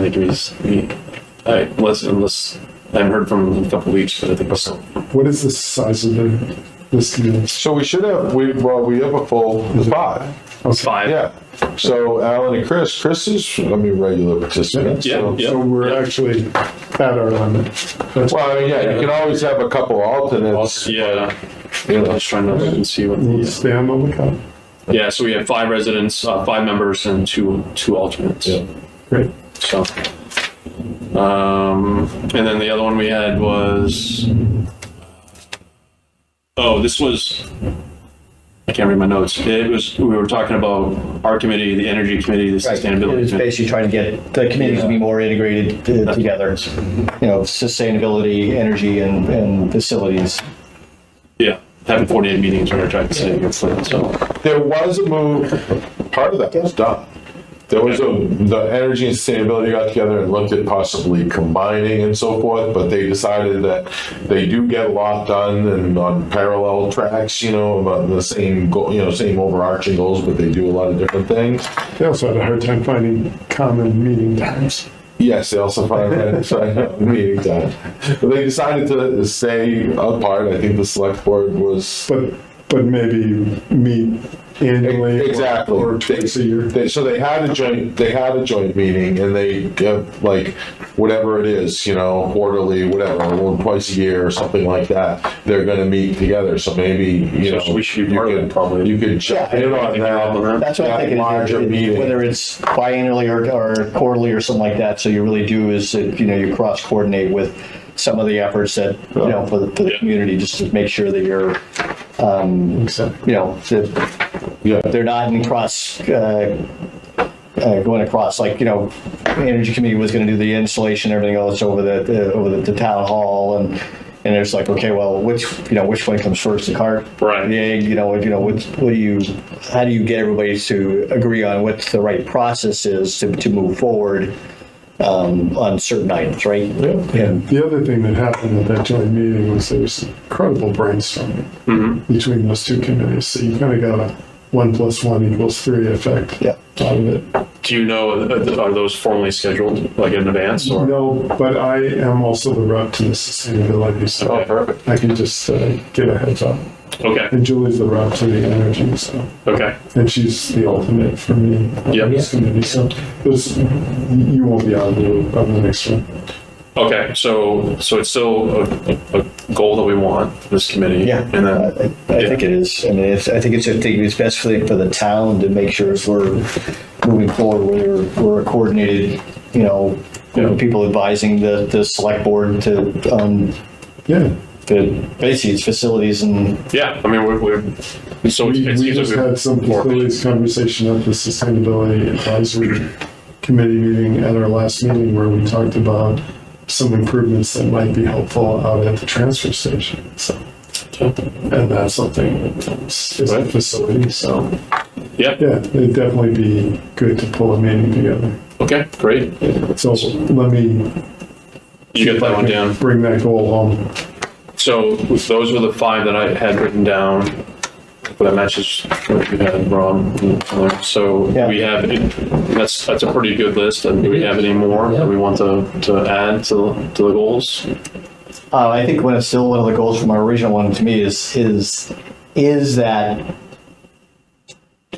I haven't heard from him in a couple of weeks, but I think so. What is the size of this committee? So we should have, we have a full 5. Okay. 5. Yeah. So Alan and Chris is, regular participants. Yeah, so- yeah. So we're actually at our limit. That's Well, yeah, you can always have a couple alternates. Yeah. You I know. was trying to look and see what we'll the, stay on the lookout. yeah, so we have 5 residents, 5 members, and two alternates. Yeah. Great. So, and then the other one we had was, this was, I can't read my notes. It was, we were talking about our committee, the energy committee, the Right. It sustainability was committee. basically trying to get the committees to be more integrated together. Sustainability, energy, and facilities. Yeah, having 48 meetings, we were trying to say, so. There was a move, part of that was done. There was the energy and sustainability got together and looked at possibly combining and so forth, but they decided that they do get a lot done and on parallel tracks, about the same goal, same overarching goals, but they do a lot of different things. They also had a hard time finding common meeting times. Yes, they also found that meeting time. But they decided to stay apart. I think the select board was... But maybe meet annually exactly or twice a year. So they had a joint meeting, and they like whatever it is, quarterly, whatever, or twice a year or something like that. They're going to meet together. So maybe So we should be part of it, probably. You could check in on that. That's what I think. Larger meeting, whether it's biannually or quarterly or something like that. So you really do is that, you cross coordinate with some of the efforts that for the community, just to make sure that you're they're not in cross going across, like energy committee was going to do the installation and everything else over the town hall, and there's like, okay, well, which one comes first, the cart, Right. the egg, how do you get everybody to agree on what the right process is to move forward on certain items, right? Yeah. The other thing that happened at that joint meeting was there was incredible brainstorming between those two committees. So you kind of got a 1 + 1 = 3 effect out of it. Do you know, are those formally scheduled, like in advance? Or? No, but I am also the rep to the sustainability, so Okay, perfect. I can just get a heads up. Okay. And Julie's the rep to the energy, so. Okay. And she's the ultimate for me on Yep. this committee, so you won't be out of the loop on the next one. Okay. So it's still a goal that we want, this committee. Yeah, And then, I think it is. I mean, I think it's best for the town to make sure if we're moving forward, we're a coordinated, people advising the select board to, basically it's facilities and. yeah, I mean, We seems just like had some facilities conversation at the Sustainability Advisory Committee meeting at our last meeting where we talked about some improvements that might be helpful out at the transfer station. So, and that's something is a facility. So, yeah. it'd definitely be good to pull a meeting together. Okay, great. So let me. You get that one down. Bring that goal home. So those were the 5 that I had written down. But that matches what you had, Ron. So we have, that's a pretty good list. And do we have any more that we want to add to the goals? I think one of the goals from our original one to me is that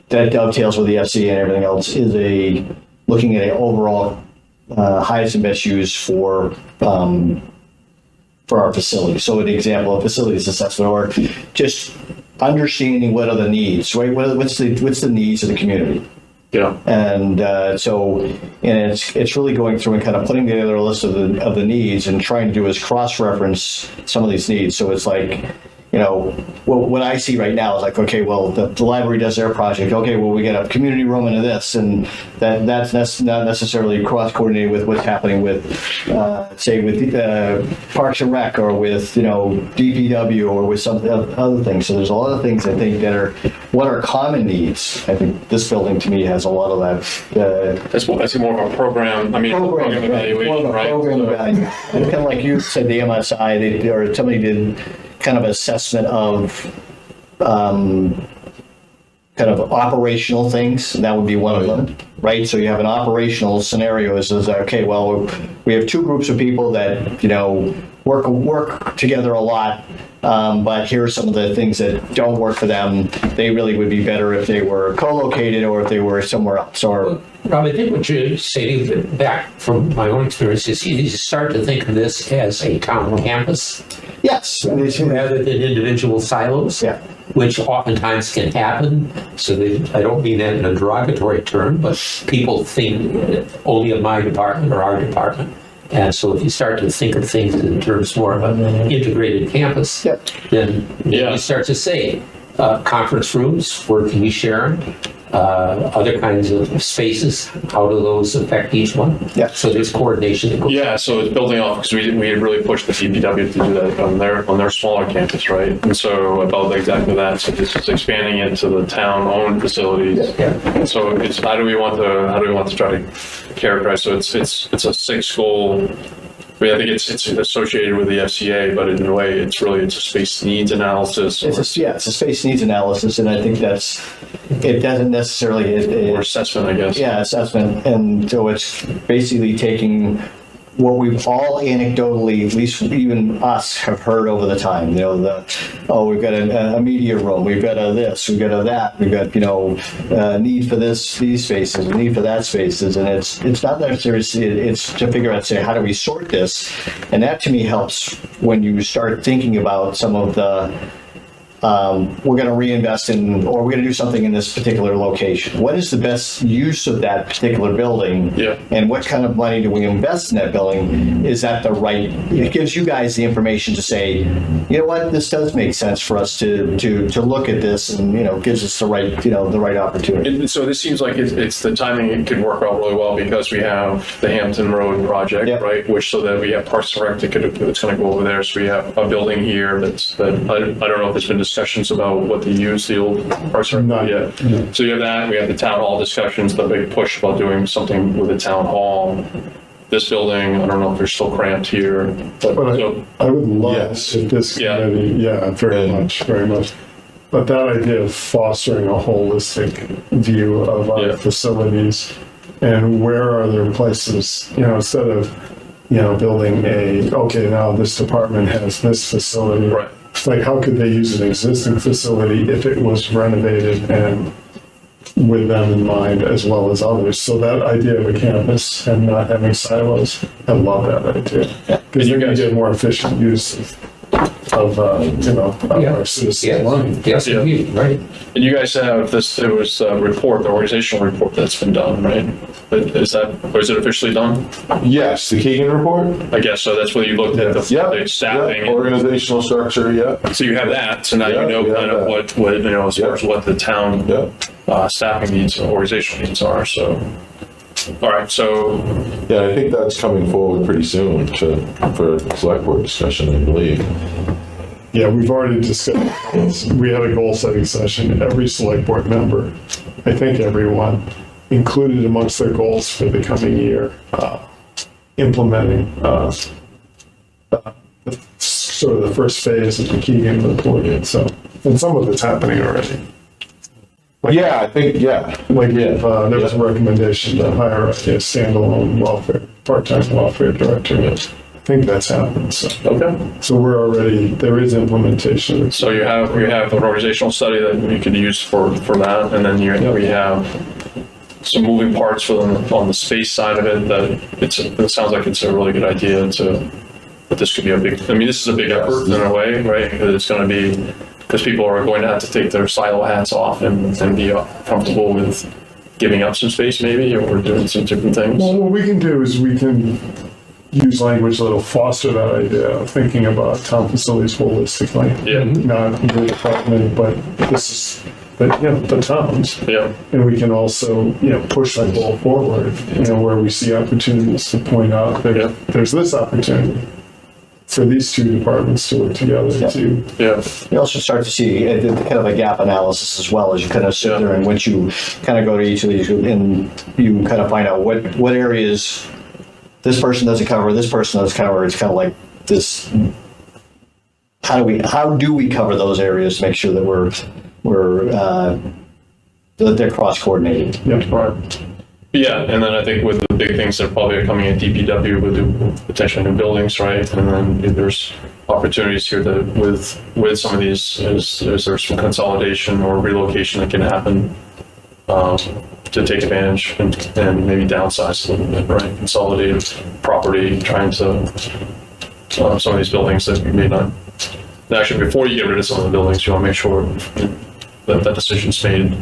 dovetails with the FC and everything else, is looking at an overall highest and best use for our facility. So an example of facilities assessment, or just understanding what are the needs, right? What's the needs of the community? Yeah. And it's really going through and kind of putting together a list of the needs and trying to do is cross-reference some of these needs. So it's like, what I see right now is like, okay, well, the library does their project. Okay, well, we get a community room into this, and that's not necessarily cross-coordinated with what's happening with, say, with Parks and Rec, or with, DPW, or with some other things. So there's a lot of things I think that are common needs. I think this building to me has a lot of that. That's more of a program. I mean, program evaluation, right? Program evaluation. And kind of like you said, the MSI, or somebody did kind of assessment of kind of operational things. That would be one of them, right? So you have an operational scenario is okay, well, we have 2 groups of people that, work together a lot, but here are some of the things that don't work for them. They really would be better if they were co-located or if they were somewhere else. Or Rob, I think what you're saying, back from my own experience, is you start to think of this as a town campus. yes, Rather than individual silos. Yeah. Which oftentimes can happen. So I don't mean that in a derogatory term, but people think only of my department or our department. And so if you start to think of things in terms more of an integrated campus, then you start to say, conference rooms, where can we share them? other kinds of spaces, how do those affect each one? Yeah. So there's coordination that goes. Yeah, so it's building off, because we had really pushed the DPW to do that on their smaller campus, right? And so about exactly that, so this is expanding it to the town-owned facilities. Yeah. So it's how do we want to try to characterize? So it's a 6-goal. I mean, I think it's associated with the FCA, but in a way, it's a space needs analysis. It's a space needs analysis, and I think it doesn't necessarily. Or assessment, I guess. Yeah, assessment, and so it's basically taking what we've all anecdotally, at least even us, have heard over the time. You know, we've got a media room, we've got a this, we've got a that, we've got need for these spaces, need for that spaces, and it's not necessarily. It's to figure out, say, how do we sort this, and that to me helps when you start thinking about some of the. We're going to reinvest in, or we're going to do something in this particular location. What is the best use of that particular building? Yeah. And what kind of money do we invest in that building? Is that the right? It gives you guys the information to say, you know what, this does make sense for us to look at this, and gives us the right opportunity. And so this seems like it's the timing. It could work out really well because we have the Hampton Road project, Yep. right? Which so that we have Parks and Rec that's going to go over there. So we have a building here that I don't know if there's been discussions about what to use the old Parks and Rec. Not yet. No. So you have that. We have the town hall discussions. The big push about doing something with the town hall. This building, I don't know if they're still cramped here, but so, I would love Yes. if this Yeah. committee, very much. But that idea of fostering a holistic view of our Yeah. facilities and where are there places, instead of, building now this department has this facility. Right. It's like, how could they use an existing facility if it was renovated and with them in mind as well as others? So that idea of a campus and not having silos, I love that idea. Because you guys- get more efficient use of our citizens' money. Yes, Yeah. indeed, right. and you guys have this. There was a report, the organizational report that's been done, right? But is it officially done? Yes, the Keegan report. I guess so. That's where you looked at the staffing. Organizational structure. Yeah. So you have that. So now Yeah, you know we have kind of that. what as far as what the town Yeah. staffing needs, organizational needs are. So, all right. So Yeah, I think that's coming forward pretty soon for select board discussion, I believe. Yeah, we've already discussed, we had a goal setting session. Every select board member, I think everyone, included amongst their goals for the coming year, implementing sort of the first phase of the Keegan report. So, and some of it's happening already. Yeah, I think, yeah. Like if there was a recommendation to hire a standalone part-time welfare director. I think that's happened. So, okay. so there is implementation. So you have an organizational study that you could use for that, and then we have some moving parts on the space side of it. It sounds like it's a really good idea but this could be a big. I mean, this is a big effort in a way, right? Because it's going to be because people are going to have to take their silo hats off and be comfortable with giving up some space, maybe, or doing some different things. Well, what we can do is we can use language that'll foster that idea of thinking about town facilities holistically. Yeah. Not the department, but the towns. Yeah. And we can also, push that goal forward, where we see opportunities to point out that there's this opportunity for these two departments to work together to. Yeah. You also start to see kind of a gap analysis as well as you kind of sit there, and once you kind of go to each of these and you kind of find out what areas this person doesn't cover, this person doesn't cover. It's kind of like this. How do we cover those areas to make sure that that they're cross coordinated? Yeah. Right. Yeah, and then I think with the big things that probably are coming in DPW with the potential new buildings, right? And then there's opportunities here that with some of these, is there some consolidation or relocation that can happen to take advantage and maybe downsize a little bit, right? Consolidate property, trying to some of these buildings that you may not. Actually, before you get rid of some of the buildings, you want to make sure that decision's made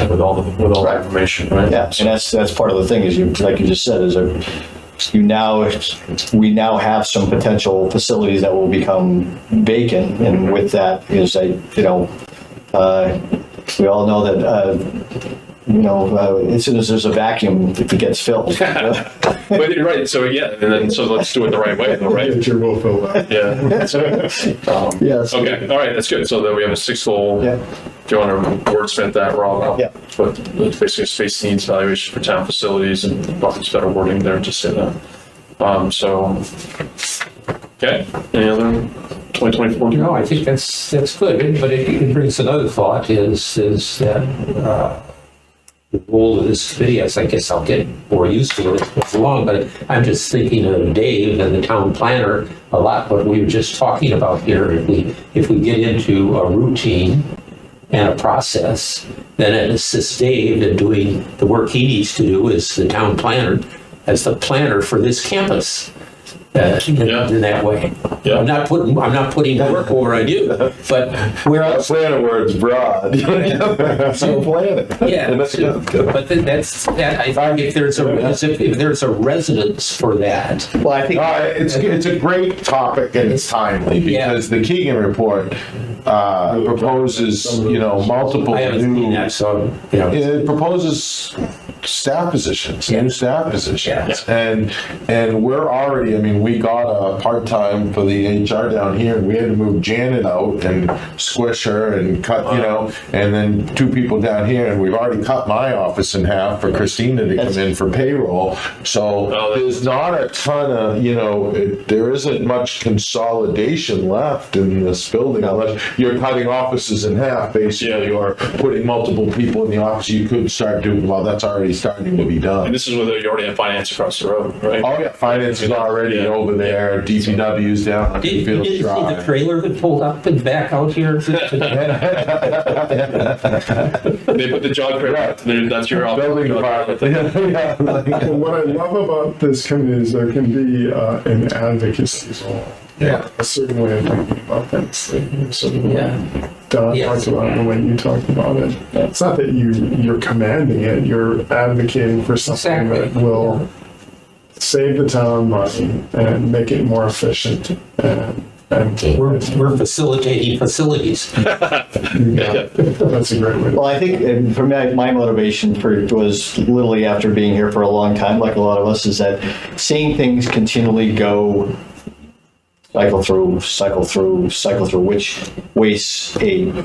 with all the information, right? Yeah, and that's part of the thing is like you just said, we now have some potential facilities that will become vacant, and with that is we all know that as soon as there's a vacuum, it gets filled. But you're right. So yeah, and then so let's do it the right way, though, right? It will fill that. Yeah. Yes. Okay. All right. That's good. So then we have a 6 goal. Yeah. Do you want to wordsmith that, Rob? Yeah. But basically, space needs evaluation for town facilities, and probably better wording there to say that. Okay. Any other 2024? No, I think that's good. But it brings another thought is that the role of this committee, I guess I'll get more used to it as it goes along, but I'm just thinking of Dave and the town planner a lot, what we were just talking about here. If we get into a routine and a process, then it assists Dave in doing the work he needs to do as the town planner, as the planner for this campus. In that way. Yeah. I'm not putting work over on you, but where else? Planner word's broad. So planner. Yeah, but then that's that. I think if there's a resonance for that, Well, I think it's a great topic and it's timely because the Keegan report proposes multiple I haven't seen that, so it proposes staff positions, new staff positions, and we're already. I mean, we got a part-time for the HR down here, and we had to move Janet out and squish her and cut, and then 2 people down here, and we've already cut my office in half for Christina to come in for payroll. So there's not a ton of, there isn't much consolidation left in this building unless you're cutting offices in half, basically, or putting multiple people in the office. You could start doing, that's already starting to be done. And this is whether you already have finance across the road, right? Oh yeah, finance is already over there. DPW's down on did you Field see the Drive. trailer that pulled up and back out here? They put the jog trailer. That's your Building department. And what I love about this committee is there can be an advocacy role. Yeah. A certain way of thinking about things. Like, sort of Don Yes. talked about it, the way you talked about it. It's not that you're commanding it, you're advocating for something that will save the town money and make it more efficient. And We're facilitating facilities. that's a great way. Well, I think for me, my motivation was literally after being here for a long time, like a lot of us, is that seeing things continually go cycle through, which wastes a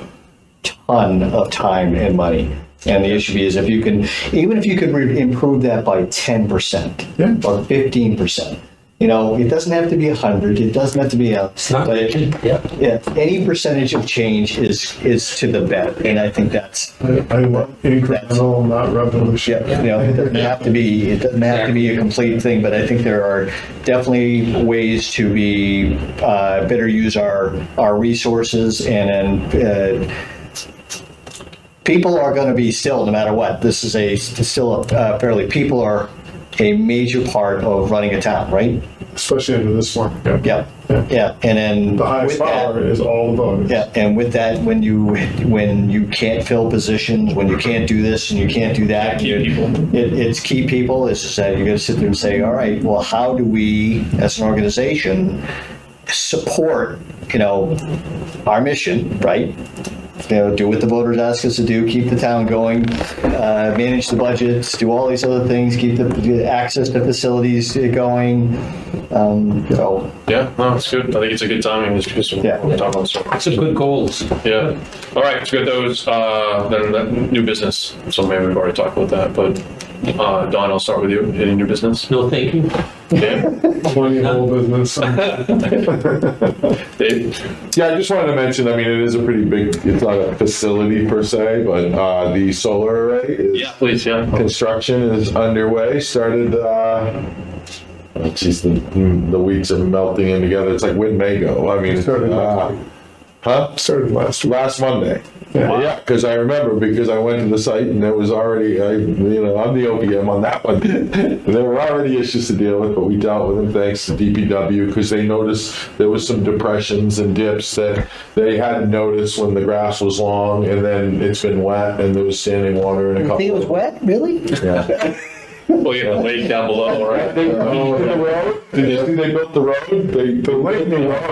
ton of time and money. And the issue is even if you could improve that by 10% or 15%, it doesn't have to be 100. It doesn't have to be any percentage of change is to the better. And I think that's. I love incremental, not revolutionary. It doesn't have to be a complete thing, but I think there are definitely ways to be better use our resources, and then people are going to be still, no matter what. This is people are a major part of running a town, right? Especially under this one. Yeah. And then The highest power is all the voters. Yeah, and with that, when you can't fill positions, when you can't do this and you can't do that, it's key people. It's just that you're going to sit there and say, all right, well, how do we, as an organization, support, our mission, right? Do what the voters ask us to do, keep the town going, manage the budgets, do all these other things, keep the access to facilities going. Yeah, no, it's good. I think it's a good timing. It's just we're talking about so. It's a good goals. Yeah. All right, let's get those. Then that new business. So maybe we've already talked about that, but Don, I'll start with you. Any new business? No, thank you. Dan? Plenty of whole business. Dave? Yeah, I just wanted to mention, it is a pretty big, it's not a facility per se, but the solar array is, Yeah, please, yeah. construction is underway, started, the weeks are melting in together. It's like when May go. Started last week. Started last week. Last Monday. Yeah. Yeah, because I remember I went to the site and there was already, I'm the OPM on that one. There were already issues to deal with, but we dealt with them thanks to DPW because they noticed there was some depressions and dips that they hadn't noticed when the grass was long, and then it's been wet and there was standing water in a couple. You think it was wet? Really? Yeah. Well, you have the lake down below, right? They built the road. Did you see they built the road? They built the road.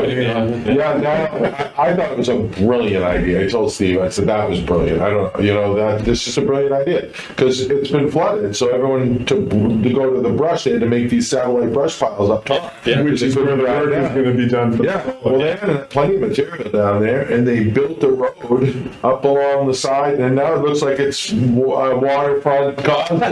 I thought it was a brilliant idea. I told Steve, I said that was brilliant. I don't, this is a brilliant idea because it's been flooded. So everyone to go to the brush, they had to make these satellite brush piles up top. Yeah, Which is where the work is going to be done. Well, they had plenty of material down there, and they built the road up along the side, and now it looks like it's waterfront content.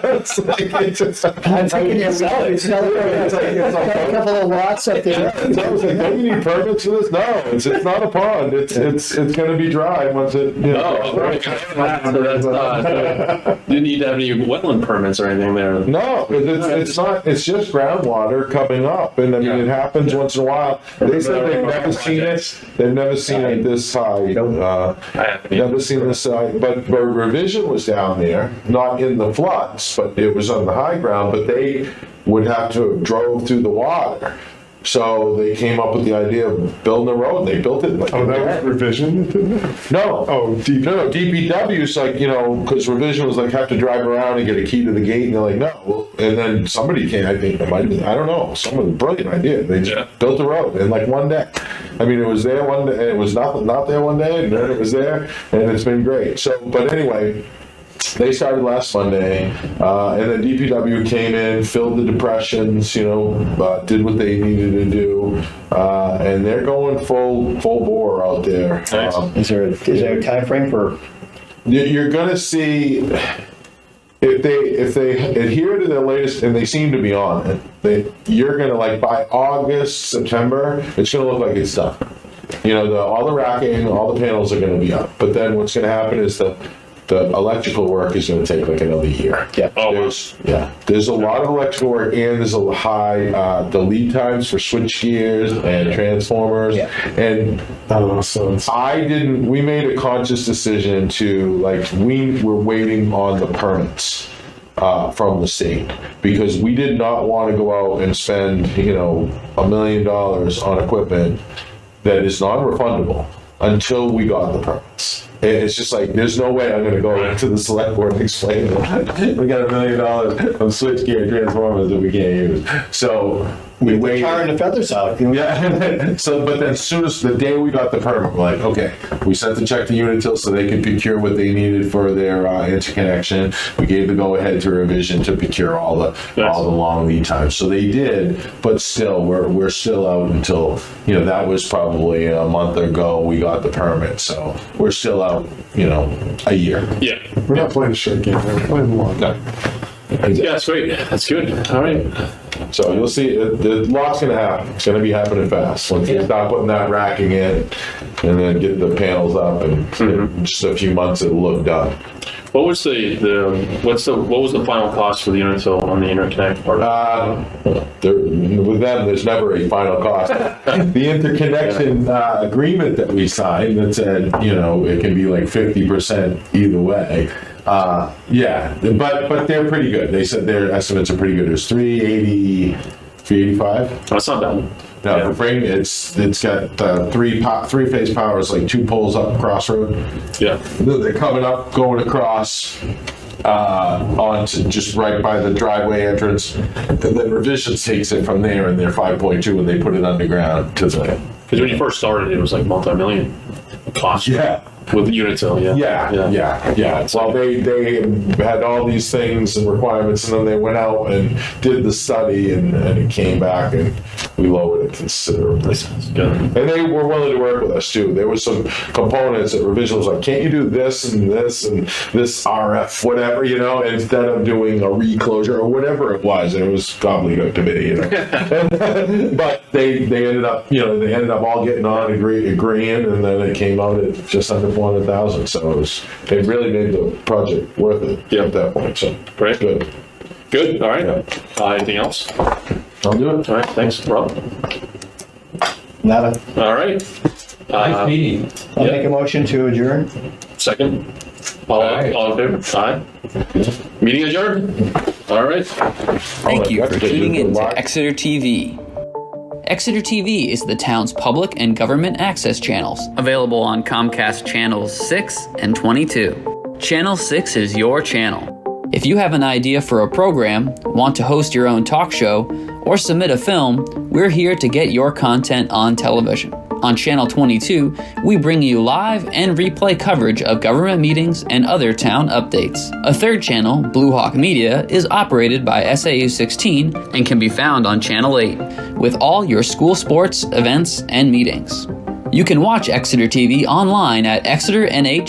It's like it's just. I'm thinking yourself. It's a couple of lots up there. I was like, don't you need permits for this? No, it's not a pond. It's going to be dry once it. No, right. So that's not. You need to have any wetland permits or anything there. No, it's not. It's just groundwater coming up, and I mean it happens once in a while. They said they've never seen it. They've never seen it this high. Never seen this high. But Revision was down there, not in the floods, but it was on the high ground. But they would have to have drove through the water. So they came up with the idea of building a road. They built it like that was Revision? No. Oh, DPW's like, because Revision was like, have to drive around and get a key to the gate. And they're like, no. Well, and then somebody came, I think, it might have been, I don't know, someone, brilliant idea. They just built the road in like one day. I mean, it was there one day, and it was not there one day, and then it was there, and it's been great. So, but anyway, they started last Monday, and then DPW came in, filled the depressions, did what they needed to do, and they're going full bore out there. Nice. Is there a time frame for? You're going to see if they adhere to their latest, and they seem to be on it. You're going to by August, September, it's going to look like it's done. All the racking, all the panels are going to be up, but then what's going to happen is the electrical work is going to take like another year. Yeah. There's a lot of electrical work, and there's a high the lead times for switch gears and transformers. Yeah. And we made a conscious decision to we were waiting on the permits from the state because we did not want to go out and spend $1 million on equipment that is non-refundable until we got the permits. It's just there's no way I'm going to go to the select board and explain that we got $1 million of switchgear transformers that we can't use. So we waited. Tar and the feathers out. Yeah. So, but then as soon as the day we got the permit, we're like, okay, we sent the check to Unitil so they could procure what they needed for their interconnection. We gave the go ahead to Revision to procure all the long lead times. So they did, but still, we're still out until that was probably a month ago. We got the permit, so we're still out, a year. Yeah. We're not playing a short game. We're playing long. No. Yeah, that's great. That's good. All right. So you'll see, the lot's going to happen. It's going to be happening fast. Once they start putting that racking in, and then get the panels up, and in just a few months it'll look done. What was what was the final cost for the Unitil on the interconnect part? With them, there's never a final cost. The interconnection agreement that we signed that said, it can be 50% either way. But they're pretty good. They said their estimates are pretty good. It was 385. That's not bad. No, the frame, it's got three-phase power. It's 2 poles up crossroad. Yeah. They're coming up, going across onto just right by the driveway entrance. And then Revision takes it from there, and they're 5.2, and they put it underground to the. Because when you first started, it was multi-million cost. Yeah. With Unitil, Yeah. Well, they had all these things and requirements, and then they went out and did the study, and it came back, and we lowered it considerably. Good. And they were willing to work with us too. There was some components that Revision was like, can't you do this and this and this RF, whatever, instead of doing a reclosure or whatever it was. And it was gobbledygook to me, But they ended up all getting on, agreeing, and then it came out at just under 400,000. So it really made the project worth it at that point. So great. Good. All right. Yeah. Anything else? I'll do it. All right. Thanks, Rob. Nada. All right. Nice meeting. I'll make a motion to adjourn. Second. All in favor? Aye. Meeting adjourned. All right. Thank you for tuning in to Exeter TV. Exeter TV is the town's public and government access channels, available on Comcast channels 6 and 22. Channel 6 is your channel. If you have an idea for a program, want to host your own talk show, or submit a film, we're here to get your content on television. On Channel 22, we bring you live and replay coverage of government meetings and other town updates. A third channel, Blue Hawk Media, is operated by SAU 16 and can be found on Channel 8, with all your school sports, events, and meetings. You can watch Exeter TV online at exeternh.tv,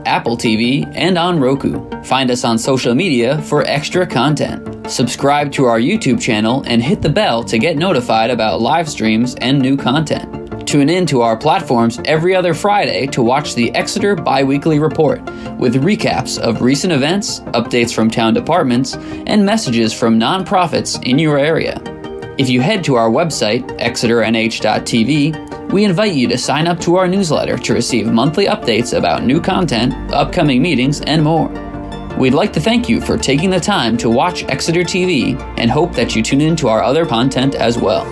Apple TV, and on Roku. Find us on social media for extra content. Subscribe to our YouTube channel and hit the bell to get notified about live streams and new content. Tune in to our platforms every other Friday to watch the Exeter Biweekly Report with recaps of recent events, updates from town departments, and messages from nonprofits in your area. If you head to our website, exeternh.tv, we invite you to sign up to our newsletter to receive monthly updates about new content, upcoming meetings, and more. We'd like to thank you for taking the time to watch Exeter TV and hope that you tune in to our other content as well.